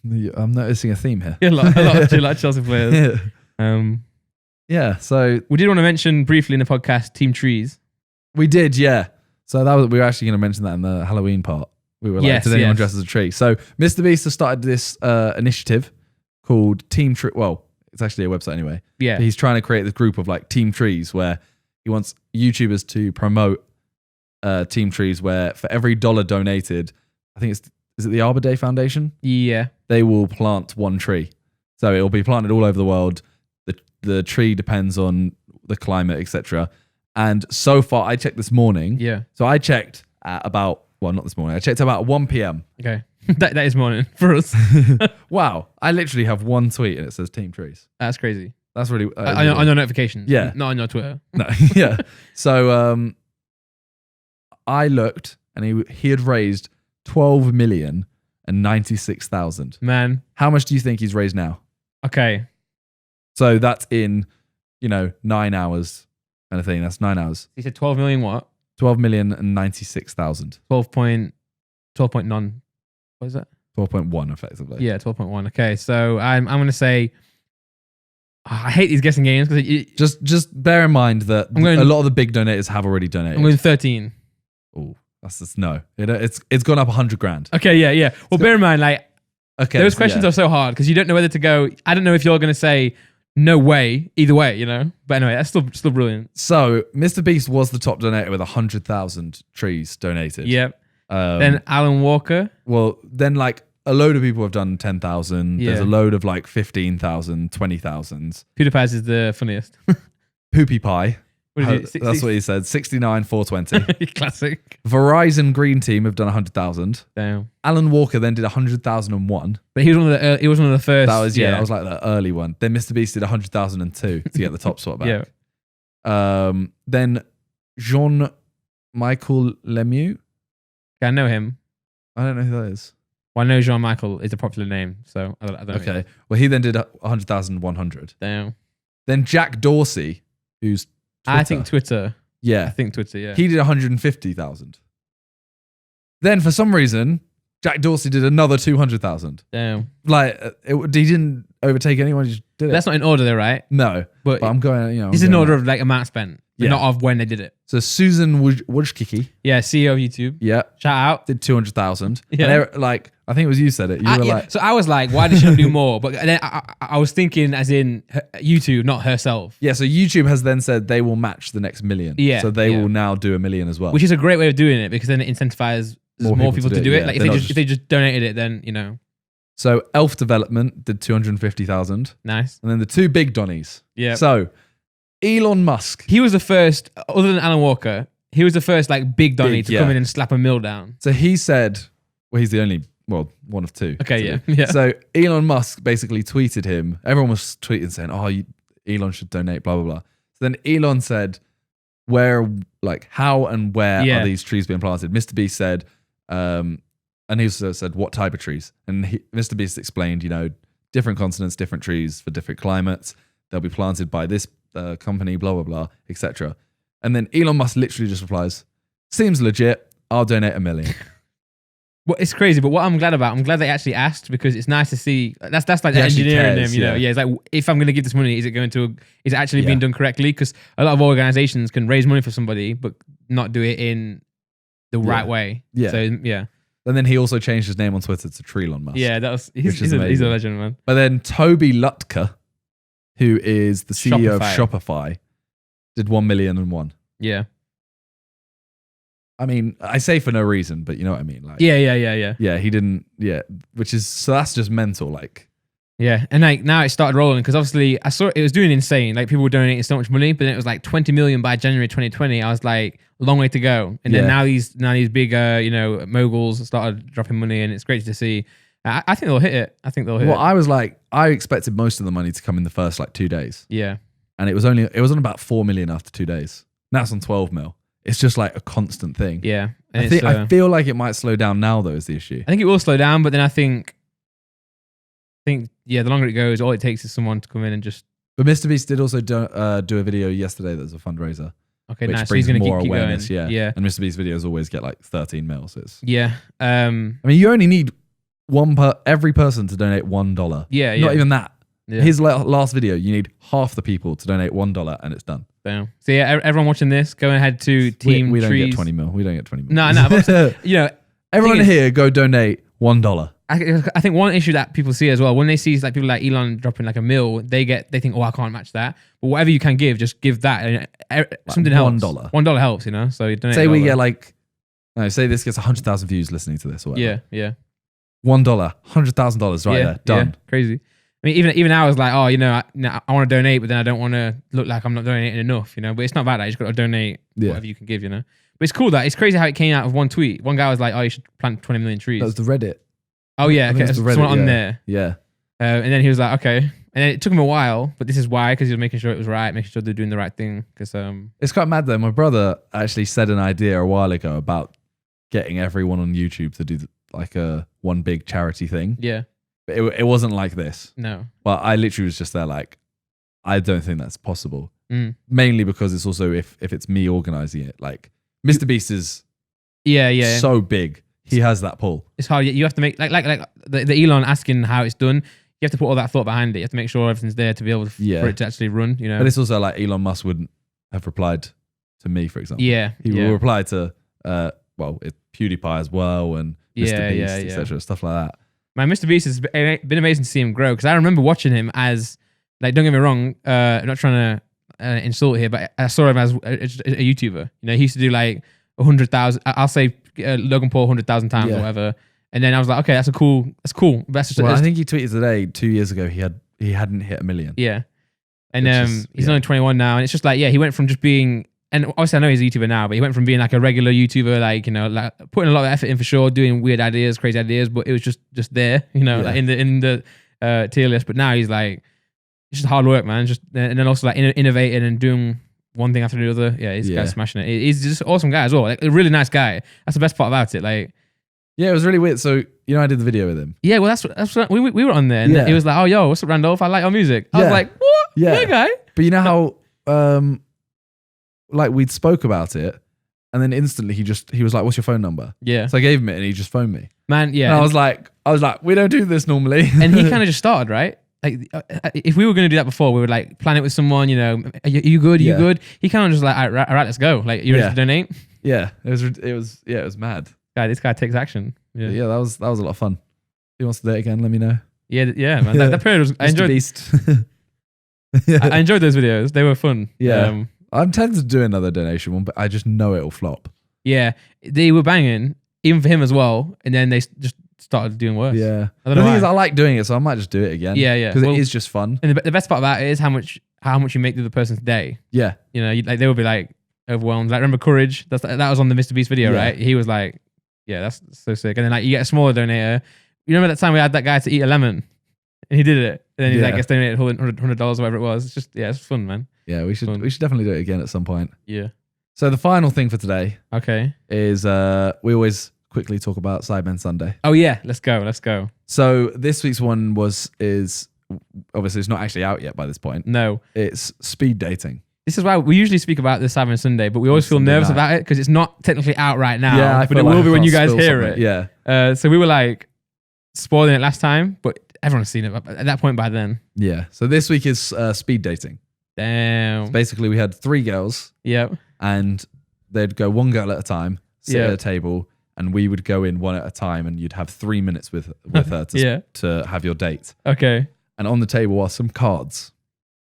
I'm noticing a theme here. Yeah, a lot of Chelsea players. Yeah. So we did want to mention briefly in the podcast Team Trees. We did, yeah. So we were actually going to mention that in the Halloween part. We were like, does anyone dress as a tree? So Mr. Beast has started this initiative called Team Tree. Well, it's actually a website anyway. Yeah. But he's trying to create this group of like Team Trees where he wants YouTubers to promote Team Trees where for every $1 donated, I think is it the Arbor Day Foundation? Yeah. They will plant one tree. So it will be planted all over the world. The tree depends on the climate, etc. And so far, I checked this morning. Yeah. So I checked at about, well, not this morning. I checked about 1 p.m. Okay. that is morning for us. Wow. I literally have one tweet and it says Team Trees. That's crazy. That's really... on your notifications. Yeah. Not on your Twitter. No. Yeah. So I looked and he had raised 12,096,000. Man. How much do you think he's raised now? Okay. So that's in, 9 hours kind of thing. That's 9 hours. He said 12 million what? 12,096,000. 12.9. What is that? 12.1 effectively. Yeah, 12.1. Okay, so I'm going to say, I hate these guessing games because just bear in mind that a lot of the big donators have already donated. I'm going 13. Oh, that's just no. It's gone up 100 grand. Okay, yeah. Well, bear in mind, like, okay, those questions are so hard because you don't know whether to go. I don't know if you're going to say no way either way, But anyway, that's still brilliant. So Mr. Beast was the top donator with 100,000 trees donated. Yep. Then Alan Walker. Well, then like a load of people have done 10,000. Yeah. There's a load of like 15,000, 20,000. PewDiePie is the funniest. Poopy Pie. That's what he said. 69,420. Classic. Verizon Green Team have done 100,000. Damn. Alan Walker then did 100,001. But he was one of the first. That was that was like the early one. Then Mr. Beast did 100,002 to get the top spot back. Yeah. Then Jean-Michael Lemieux. I know him. I don't know who that is. Well, I know Jean-Michael is a popular name, so I don't know. Okay. Well, he then did 100,100. Damn. Then Jack Dorsey, who's Twitter. I think Twitter. Yeah. I think Twitter, yeah. He did 150,000. Then for some reason, Jack Dorsey did another 200,000. Damn. Like, he didn't overtake anyone, he just did it. That's not in order though, right? No. But I'm going, This is in order of like amount spent, but not of when they did it. So Susan Wojcicki. Yeah, CEO of YouTube. Yeah. Shout out. Did 200,000. Yeah. And like, I think it was you said it. You were like... So I was like, why did she not do more? But then I was thinking as in YouTube, not herself. Yeah, so YouTube has then said they will match the next million. Yeah. So they will now do 1 million as well. Which is a great way of doing it because then it incentivizes more people to do it. Yeah, like if they just donated it, then, So Elf Development did 250,000. Nice. And then the two big Donnies. Yeah. So Elon Musk. He was the first, other than Alan Walker, he was the first like big Donnie to come in and slap a mill down. So he said, well, he's the only, one of two. Okay, yeah. So Elon Musk basically tweeted him. Everyone was tweeting saying, Elon should donate, blah, blah, blah. So then Elon said, how and where are these trees being planted? Mr. Beast said, and he also said what type of trees, and Mr. Beast explained, different continents, different trees for different climates. They'll be planted by this company, blah blah blah, etc. And then Elon Musk literally just replies, "Seems legit. I'll donate $1 million." Well, it's crazy, but what I'm glad they actually asked, because it's nice to see. That's like the engineer in them, Yeah, it's like, if I'm going to give this money, is it actually being done correctly? Because a lot of organizations can raise money for somebody, but not do it in the right way. Yeah. So yeah. And then he also changed his name on Twitter to Treelon Musk. Yeah, he's a legend, man. But then Toby Lutka, who is the CEO of Shopify, did 1,000,001. Yeah. I mean, I say for no reason, but you know what I mean. Like, yeah. Yeah, he didn't. Yeah, so that's just mental. Like, yeah, and like now it started rolling, because obviously I saw it was doing insane. Like, people were donating so much money, but then it was like 20 million by January 2020. I was like, a long way to go. And then now these big moguls started dropping money, and it's great to see. I think they'll hit it. Well, I was like, I expected most of the money to come in the first 2 days. Yeah, and it was on about 4 million after 2 days. Now it's on 12 mil. It's just like a constant thing. Yeah. I feel like it might slow down now, though, is the issue. I think it will slow down, but then I think, the longer it goes, all it takes is someone to come in and just... But Mr. Beast did also do a video yesterday that was a fundraiser. Okay, which nice. brings So he's more keep awareness, going. yeah. And Mr. Beast videos always get 13 mil, so it's... Yeah. I mean, you only need every person to donate $1. Yeah. Not even that. Yeah. His last video, you need half the people to donate $1 and it's done. Damn. So yeah, everyone watching this, go ahead to Team We don't Trees. get 20 mil. We don't get 20 mil. No. But, everyone here, go donate $1. I think one issue that people see as well, when they see people like Elon dropping $1 million, they think, I can't match that. But whatever you can give, just give that. Something helps. $1 helps, So you donate say we get say this gets 100,000 views listening to this or whatever. Yeah. $1, $100,000 right there. Done. Yeah, crazy. I mean, even I was like, I want to donate, but then I don't want to look like I'm not donating enough, But it's not about that. You just got to donate whatever you can give, But it's cool that it's crazy how it came out of one tweet. One guy was like, you should plant 20 million trees. That was the Reddit. Oh yeah, okay. There's someone on there. Yeah. And then he was like, okay. And then it took him a while, but this is why, because he was making sure it was right, making sure they're doing the right thing. Because it's quite mad though. My brother actually said an idea a while ago about getting everyone on YouTube to do one big charity thing. Yeah. But it wasn't like this. No. But I literally was just there like, I don't think that's possible. Mainly because it's also if it's me organizing it. Like Mr. Beast is so big. He has that pull. It's hard. You have to make like the Elon asking how it's done. You have to put all that thought behind it. You have to make sure everything's there to be able for it to actually run. But it's also like Elon Musk wouldn't have replied to me, for example. Yeah. He will reply to PewDiePie as well and Mr. Beast, etc. Stuff like that. Man, Mr. Beast has been amazing to see him grow, because I remember watching him as, don't get me wrong, I'm not trying to insult here, but I saw him as a YouTuber. He used to do 100,000. I'll say Logan Paul 100,000 times or whatever. And then I was like, okay, that's cool. That's just, I think he tweeted today 2 years ago he hadn't hit 1 million. Yeah, and he's only 21 now, and it's just he went from just being. And obviously I know he's a YouTuber now, but he went from being a regular YouTuber, putting a lot of effort in for sure, doing weird ideas, crazy ideas, but it was just there, in the tier list. But now he's it's just hard work, man. And then also innovating and doing one thing after the other. Yeah, he's guys smashing it. He's just an awesome guy as well. A really nice guy. That's the best part about it. Yeah, it was really weird. So I did the video with him. Yeah, well that's what we were on there, and he was like, "Oh, yo, what's up, Randolph? I like your music." I was like, "What? Yeah, that guy." But you know how we'd spoke about it, and then instantly he was like, "What's your phone number?" Yeah. So I gave him it, and he just phoned me. Man, yeah. And I was like, we don't do this normally. And he kind of just started, right? If we were going to do that before, we would plan it with someone. Are you good? Are you good? He kind of just all right, let's go. You ready to donate? Yeah, it was mad. Guy, this guy takes action. Yeah, that was a lot of fun. If he wants to do it again, let me know. Yeah, man. That period was. I enjoyed. Beast. I enjoyed those videos. They were fun. Yeah. I'm tempted to do another donation one, but I just know it'll flop. Yeah, they were banging, even for him as well, and then they just started doing worse. Yeah. The thing is, I like doing it, so I might just do it again. Yeah. Because it is just fun. And the best part about it is how much you make the other person's day. Yeah. They would be overwhelmed. Remember Courage? That was on the Mr. Beast video, right? He was like, yeah, that's so sick. And then you get a smaller donator. You remember that time we had that guy to eat a lemon? And he did it. And then he gets donated $100 or whatever it was. It's just, it's fun, man. Yeah, we should definitely do it again at some point. Yeah. So the final thing for today, is we always quickly talk about Cybermen Sunday. Oh yeah, let's go. So this week's one is obviously it's not actually out yet by this point. No, it's speed dating. This is why we usually speak about the Cybermen Sunday, but we always feel nervous about it because it's not technically out right now. But it will be when you guys hear it. Yeah. So we were like spoiling it last time, but everyone's seen it at that point by then. Yeah. So this week is speed dating. Damn. So basically, we had 3 girls. Yep. And they'd go one girl at a time, sit at a table, and we would go in one at a time, and you'd have 3 minutes with her to have your date. Okay. And on the table are some cards.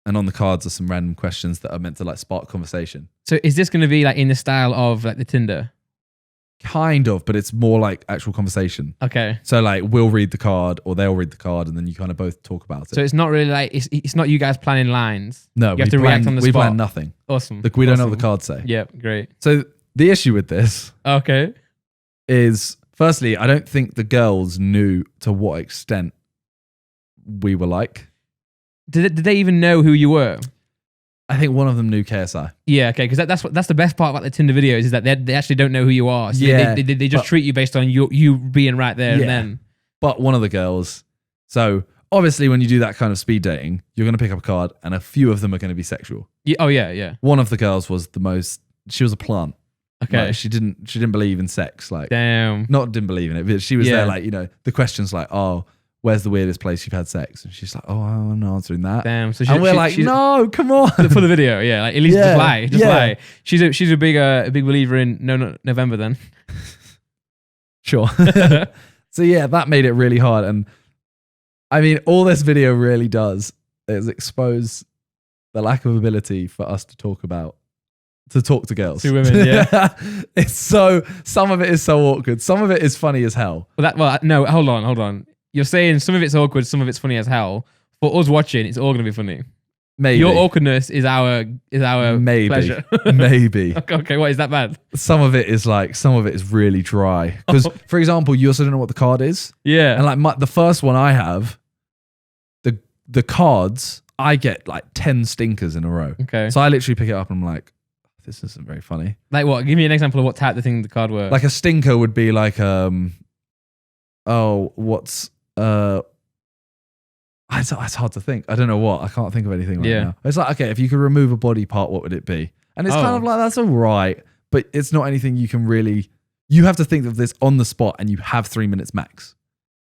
And on the cards are some random questions that are meant to like spark conversation. So is this going to be like in the style of like the Tinder? Kind of, but it's more like actual conversation. Okay. So like we'll read the card or they'll read the card and then you kind of both talk about it. So it's not really like, it's not you guys planning lines. No, you have to react on the spot. We plan nothing. Awesome. Like we don't know what the cards say. Yeah, great. So the issue with this is firstly, I don't think the girls knew to what extent we were like. Did they even know who you were? I think one of them knew KSI. Yeah, okay, because that's the best part about the Tinder videos is that they actually don't know who you are. So they just treat you based on you being right there and then. But one of the girls, so obviously when you do that kind of speed dating, you're going to pick up a card and a few of them are going to be sexual. Yeah, oh yeah. One of the girls was she was a plant. Okay. Like, she didn't believe in sex. Like, damn. Not didn't believe in it, but she was there like, the question's like, oh, where's the weirdest place you've had sex? And she's like, oh, I'm not answering that. Damn. So we're like, no, come on. For the video, yeah. Like, at least just lie. Just lie. She's a big believer in November then. Sure. So yeah, that made it really hard. And I mean, all this video really does is expose the lack of ability for us to talk to girls. To women, yeah. Some of it is so awkward. Some of it is funny as hell. No, hold on. You're saying some of it's awkward, some of it's funny as hell. For us watching, it's all going to be funny. Maybe. Your awkwardness is our pleasure. Maybe. Okay, what is that bad? Some of it is really dry. Because, for example, you also don't know what the card is. Yeah. And like the first one I have, the cards, I get like 10 stinkers in a row. Okay. So I literally pick it up and I'm like, this isn't very funny. Like what? Give me an example of what type the thing the card were. Like a stinker would be like, it's hard to think. I don't know what. I can't think of anything right now. It's like, okay, if you could remove a body part, what would it be? And it's kind of like, that's all right, but it's not anything you can really, you have to think of this on the spot and you have 3 minutes max.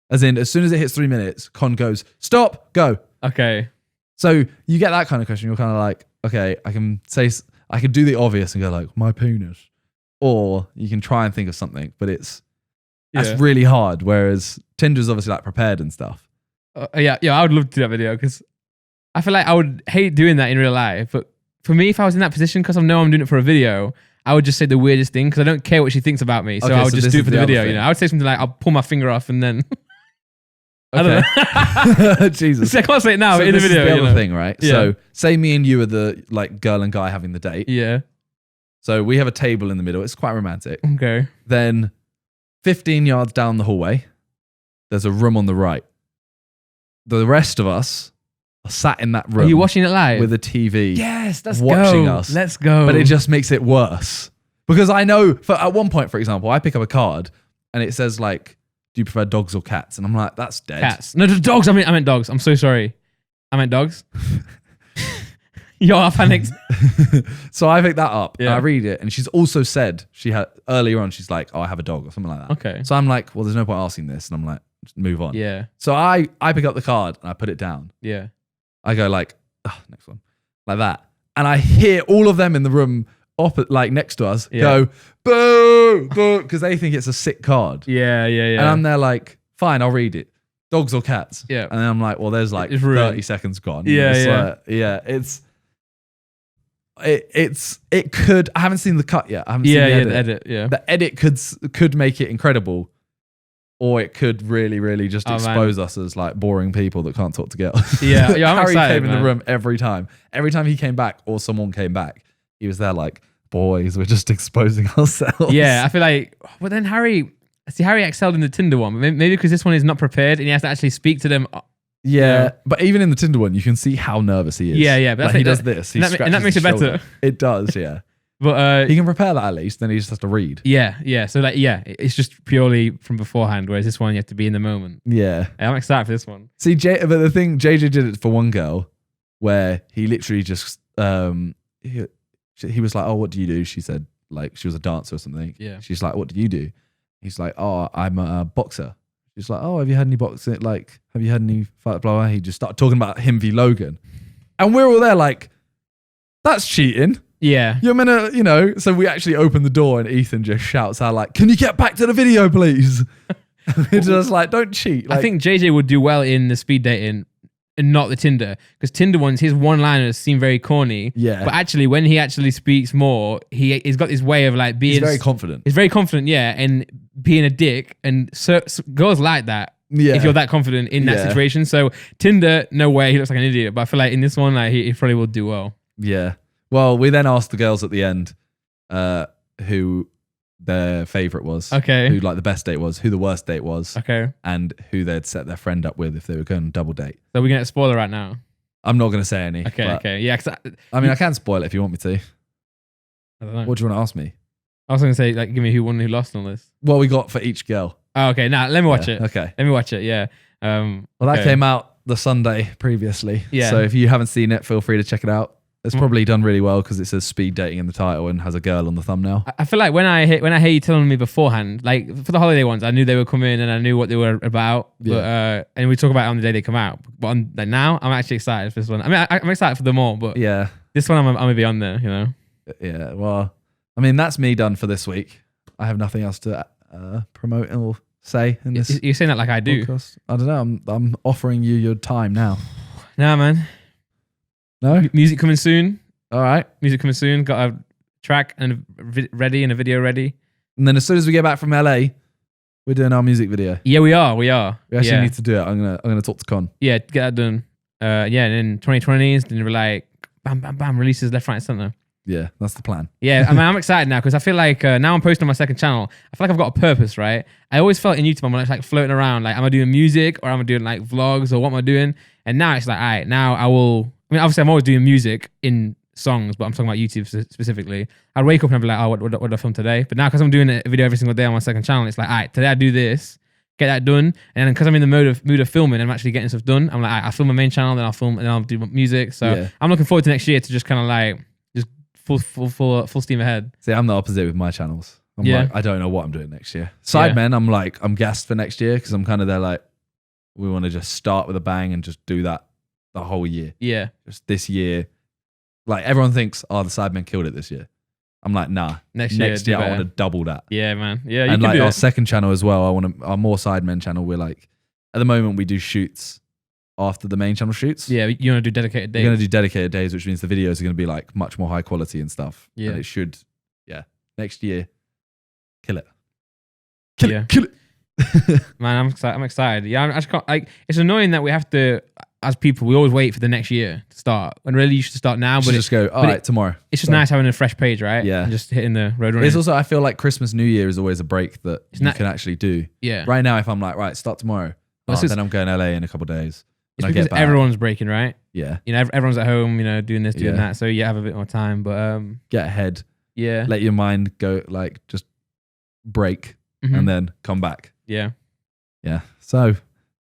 As in, as soon as it hits 3 minutes, Con goes, stop, go. Okay. So you get that kind of question. You're kind of like, okay, I can do the obvious and go like, my penis. Or you can try and think of something, but that's really hard. Whereas Tinder's obviously like prepared and stuff. Yeah, I would love to do that video because I feel like I would hate doing that in real life. But for me, if I was in that position, because I know I'm doing it for a video, I would just say the weirdest thing because I don't care what she thinks about me. So I would just do it for the video. I would say something like, I'll pull my finger off and then... I don't know. Jesus. I can't say it now, but in the video. This is the other thing, right? Yeah. So say me and you are the like girl and guy having the date. Yeah. So we have a table in the middle. It's quite romantic. Okay. Then 15 yards down the hallway, there's a room on the right. The rest of us are sat in that room. Are you watching it live? With a TV. Yes, let's watching go. us. Let's go. But it just makes it worse. Because I know, at one point, for example, I pick up a card and it says like, do you prefer dogs or cats? And I'm like, that's dead. Cats. No, dogs. I meant dogs. I'm so sorry. I meant dogs. Yo, I panicked. So I picked that up and Yeah. I read it. And she's also said, earlier on, she's like, oh, I have a dog or something like that. Okay. So I'm like, well, there's no point asking this. And I'm like, just move on. Yeah. So I pick up the card and I put it down. Yeah. I go like, next one. Like that. And I hear all of them in the room like next to us go, boo, boo, because they think it's a sick card. Yeah. And I'm there like, fine, I'll read it. Dogs or cats? Yeah. And then I'm like, well, there's like 30 seconds gone. Yeah. It could, I haven't seen the cut yet. I haven't seen the edit. The edit, yeah. The edit could make it incredible, or it could really, really just expose us as like boring people that can't talk to girls. Yeah, I'm Harry excited, came in man. the room every time. Every time he came back or someone came back, he was there like, boys, we're just exposing ourselves. Yeah, I feel like, but then Harry excelled in the Tinder one. Maybe because this one is not prepared and he has to actually speak to them. Yeah, but even in the Tinder one, you can see how nervous he is. Yeah, but like he does this. And that makes it better. It does, yeah. But he can prepare that at least. Then he just has to read. Yeah. So like, it's just purely from beforehand. Whereas this one, you have to be in the moment. Yeah. I'm excited for this one. See, but the thing, JJ did it for one girl, where he literally just he was like, "Oh, what do you do?" She said, like, she was a dancer or something. Yeah. She's like, "What do you do?" He's like, "Oh, I'm a boxer." She's like, "Oh, have you had any boxing? Like, have you had any fight?" Blah, blah. He just started talking about him v Logan, and we're all there like, "That's cheating." Yeah. You're gonna, so we actually open the door and Ethan just shouts out like, "Can you get back to the video, please?" It's just like, don't cheat. Like, I think JJ would do well in the speed dating and not the Tinder, because Tinder ones, his one-liners seem very corny. Yeah. But actually, when he actually speaks more, he's got this way of like being. He's very confident. He's very confident, yeah, and being a dick, and so girls like that. Yeah. If you're that confident in that situation. So Tinder, no way, he looks like an idiot. But I feel like in this one, like he probably will do well. Yeah. Well, we then asked the girls at the end who their favorite was. Okay. Who like the best date was, who the worst date was. Okay. And who they'd set their friend up with if they were going on double date. So we're going to spoiler right now. I'm not going to say any. Okay. Yeah. I mean, I can spoil it if you want me to. I don't know. What do you want to ask me? I was going to say, like, give me who won and who lost on this. What we got for each girl. Oh, okay. Now, let me watch it. Okay. Let me watch it. Yeah. Well, that came out the Sunday previously. Yeah. So if you haven't seen it, feel free to check it out. It's probably done really well because it says speed dating in the title and has a girl on the thumbnail. I feel like when I hear you telling me beforehand, like for the holiday ones, I knew they were coming and I knew what they were about. Yeah. But, and we talk about it on the day they come out. But now, I'm actually excited for this one. I mean, I'm excited for them all, but yeah, this one I'm gonna be on there. Yeah. Well, I mean, that's me done for this week. I have nothing else to promote or say in this. You're saying that like I do. Podcast. I don't know. I'm offering you your time now. Nah, man. No? Music coming soon. All right. Music coming soon. Got a track and ready and a video ready. And then as soon as we get back from LA, we're doing our music video. Yeah, we are. We actually need to do it. I'm gonna talk to Con. Yeah, get that done. And then 2020 is then we're like bam, bam, bam, releases left, right, center. Yeah, that's the plan. Yeah, I mean, I'm excited now because I feel like now I'm posting on my second channel. I feel like I've got a purpose, right? I always felt in YouTube I'm like floating around, like am I doing music or am I doing like vlogs or what am I doing? And now it's like, all right, now I will. I mean, obviously, I'm always doing music in songs, but I'm talking about YouTube specifically. I'd wake up and I'd be like, oh, what did I film today? But now, because I'm doing a video every single day on my second channel, it's like, all right, today I do this, get that done. And then because I'm in the mood of filming and I'm actually getting stuff done, I'm like, all right, I'll film my main channel, then I'll film and then I'll do music. So I'm looking forward to next year to just kind of like, just full steam ahead. See, I'm the opposite with my channels. I'm like, I don't know what I'm doing next year. Sidemen, I'm gassed for next year because I'm kind of there like, we want to just start with a bang and just do that the whole year. Yeah. Just this year. Like everyone thinks, oh, the Sidemen killed it this year. I'm like, nah. Next year I want to double that. Yeah, man. Yeah, you and can like do our it. second channel as well, our more Sidemen channel, we're like, at the moment we do shoots after the main channel shoots. Yeah, you want to do dedicated days. We're going to do dedicated days, which means the videos are going to be like much more high quality and stuff. Yeah. And it should, next year, kill it. Kill it. Man, I'm excited. Yeah, I just can't, like, it's annoying that we have to, as people, we always wait for the next year to start. When really you should start now. But just go, all right, tomorrow. It's just nice having a fresh page, right? Yeah. And just hitting the road running. It's also, I feel like Christmas, New Year is always a break that you can actually do. Yeah. Right now, if I'm like, right, start tomorrow, then I'm going to LA in a couple of days. It's because everyone's breaking, right? Yeah. Everyone's at home, doing this, doing that. So you have a bit more time, but get ahead. Yeah. Let your mind go, like, just break and then come back. Yeah. Yeah. So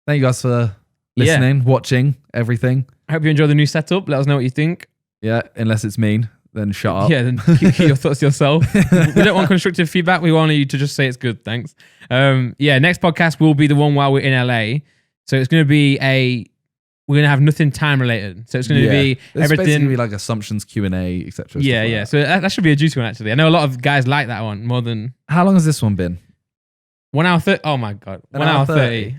thank you guys for listening, watching, everything. I hope you enjoy the new setup. Let us know what you think. Yeah. Unless it's mean, then shut up. Yeah. Then keep your thoughts to yourself. We don't want constructive feedback. We want you to just say it's good. Thanks. Next podcast will be the one while we're in LA. So it's going to be we're going to have nothing time related. So it's going to be everything. It's going to be like assumptions, Q&A, etc. Yeah. So that should be a juicy one, actually. I know a lot of guys like that one more than... How long has this one been? 1 hour 30. Oh my God. 1 hour 30.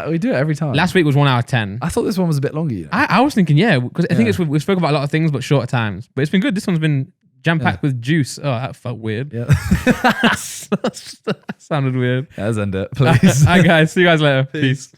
We do it every time. Last week was 1 hour 10. I thought this one was a bit longer. I was thinking, because I think we spoke about a lot of things, but shorter times. But it's been good. This one's been jam-packed with juice. Oh, that felt weird. Yeah. That sounded weird. Yeah, let's end it, please. All right, guys. See you guys later. Peace.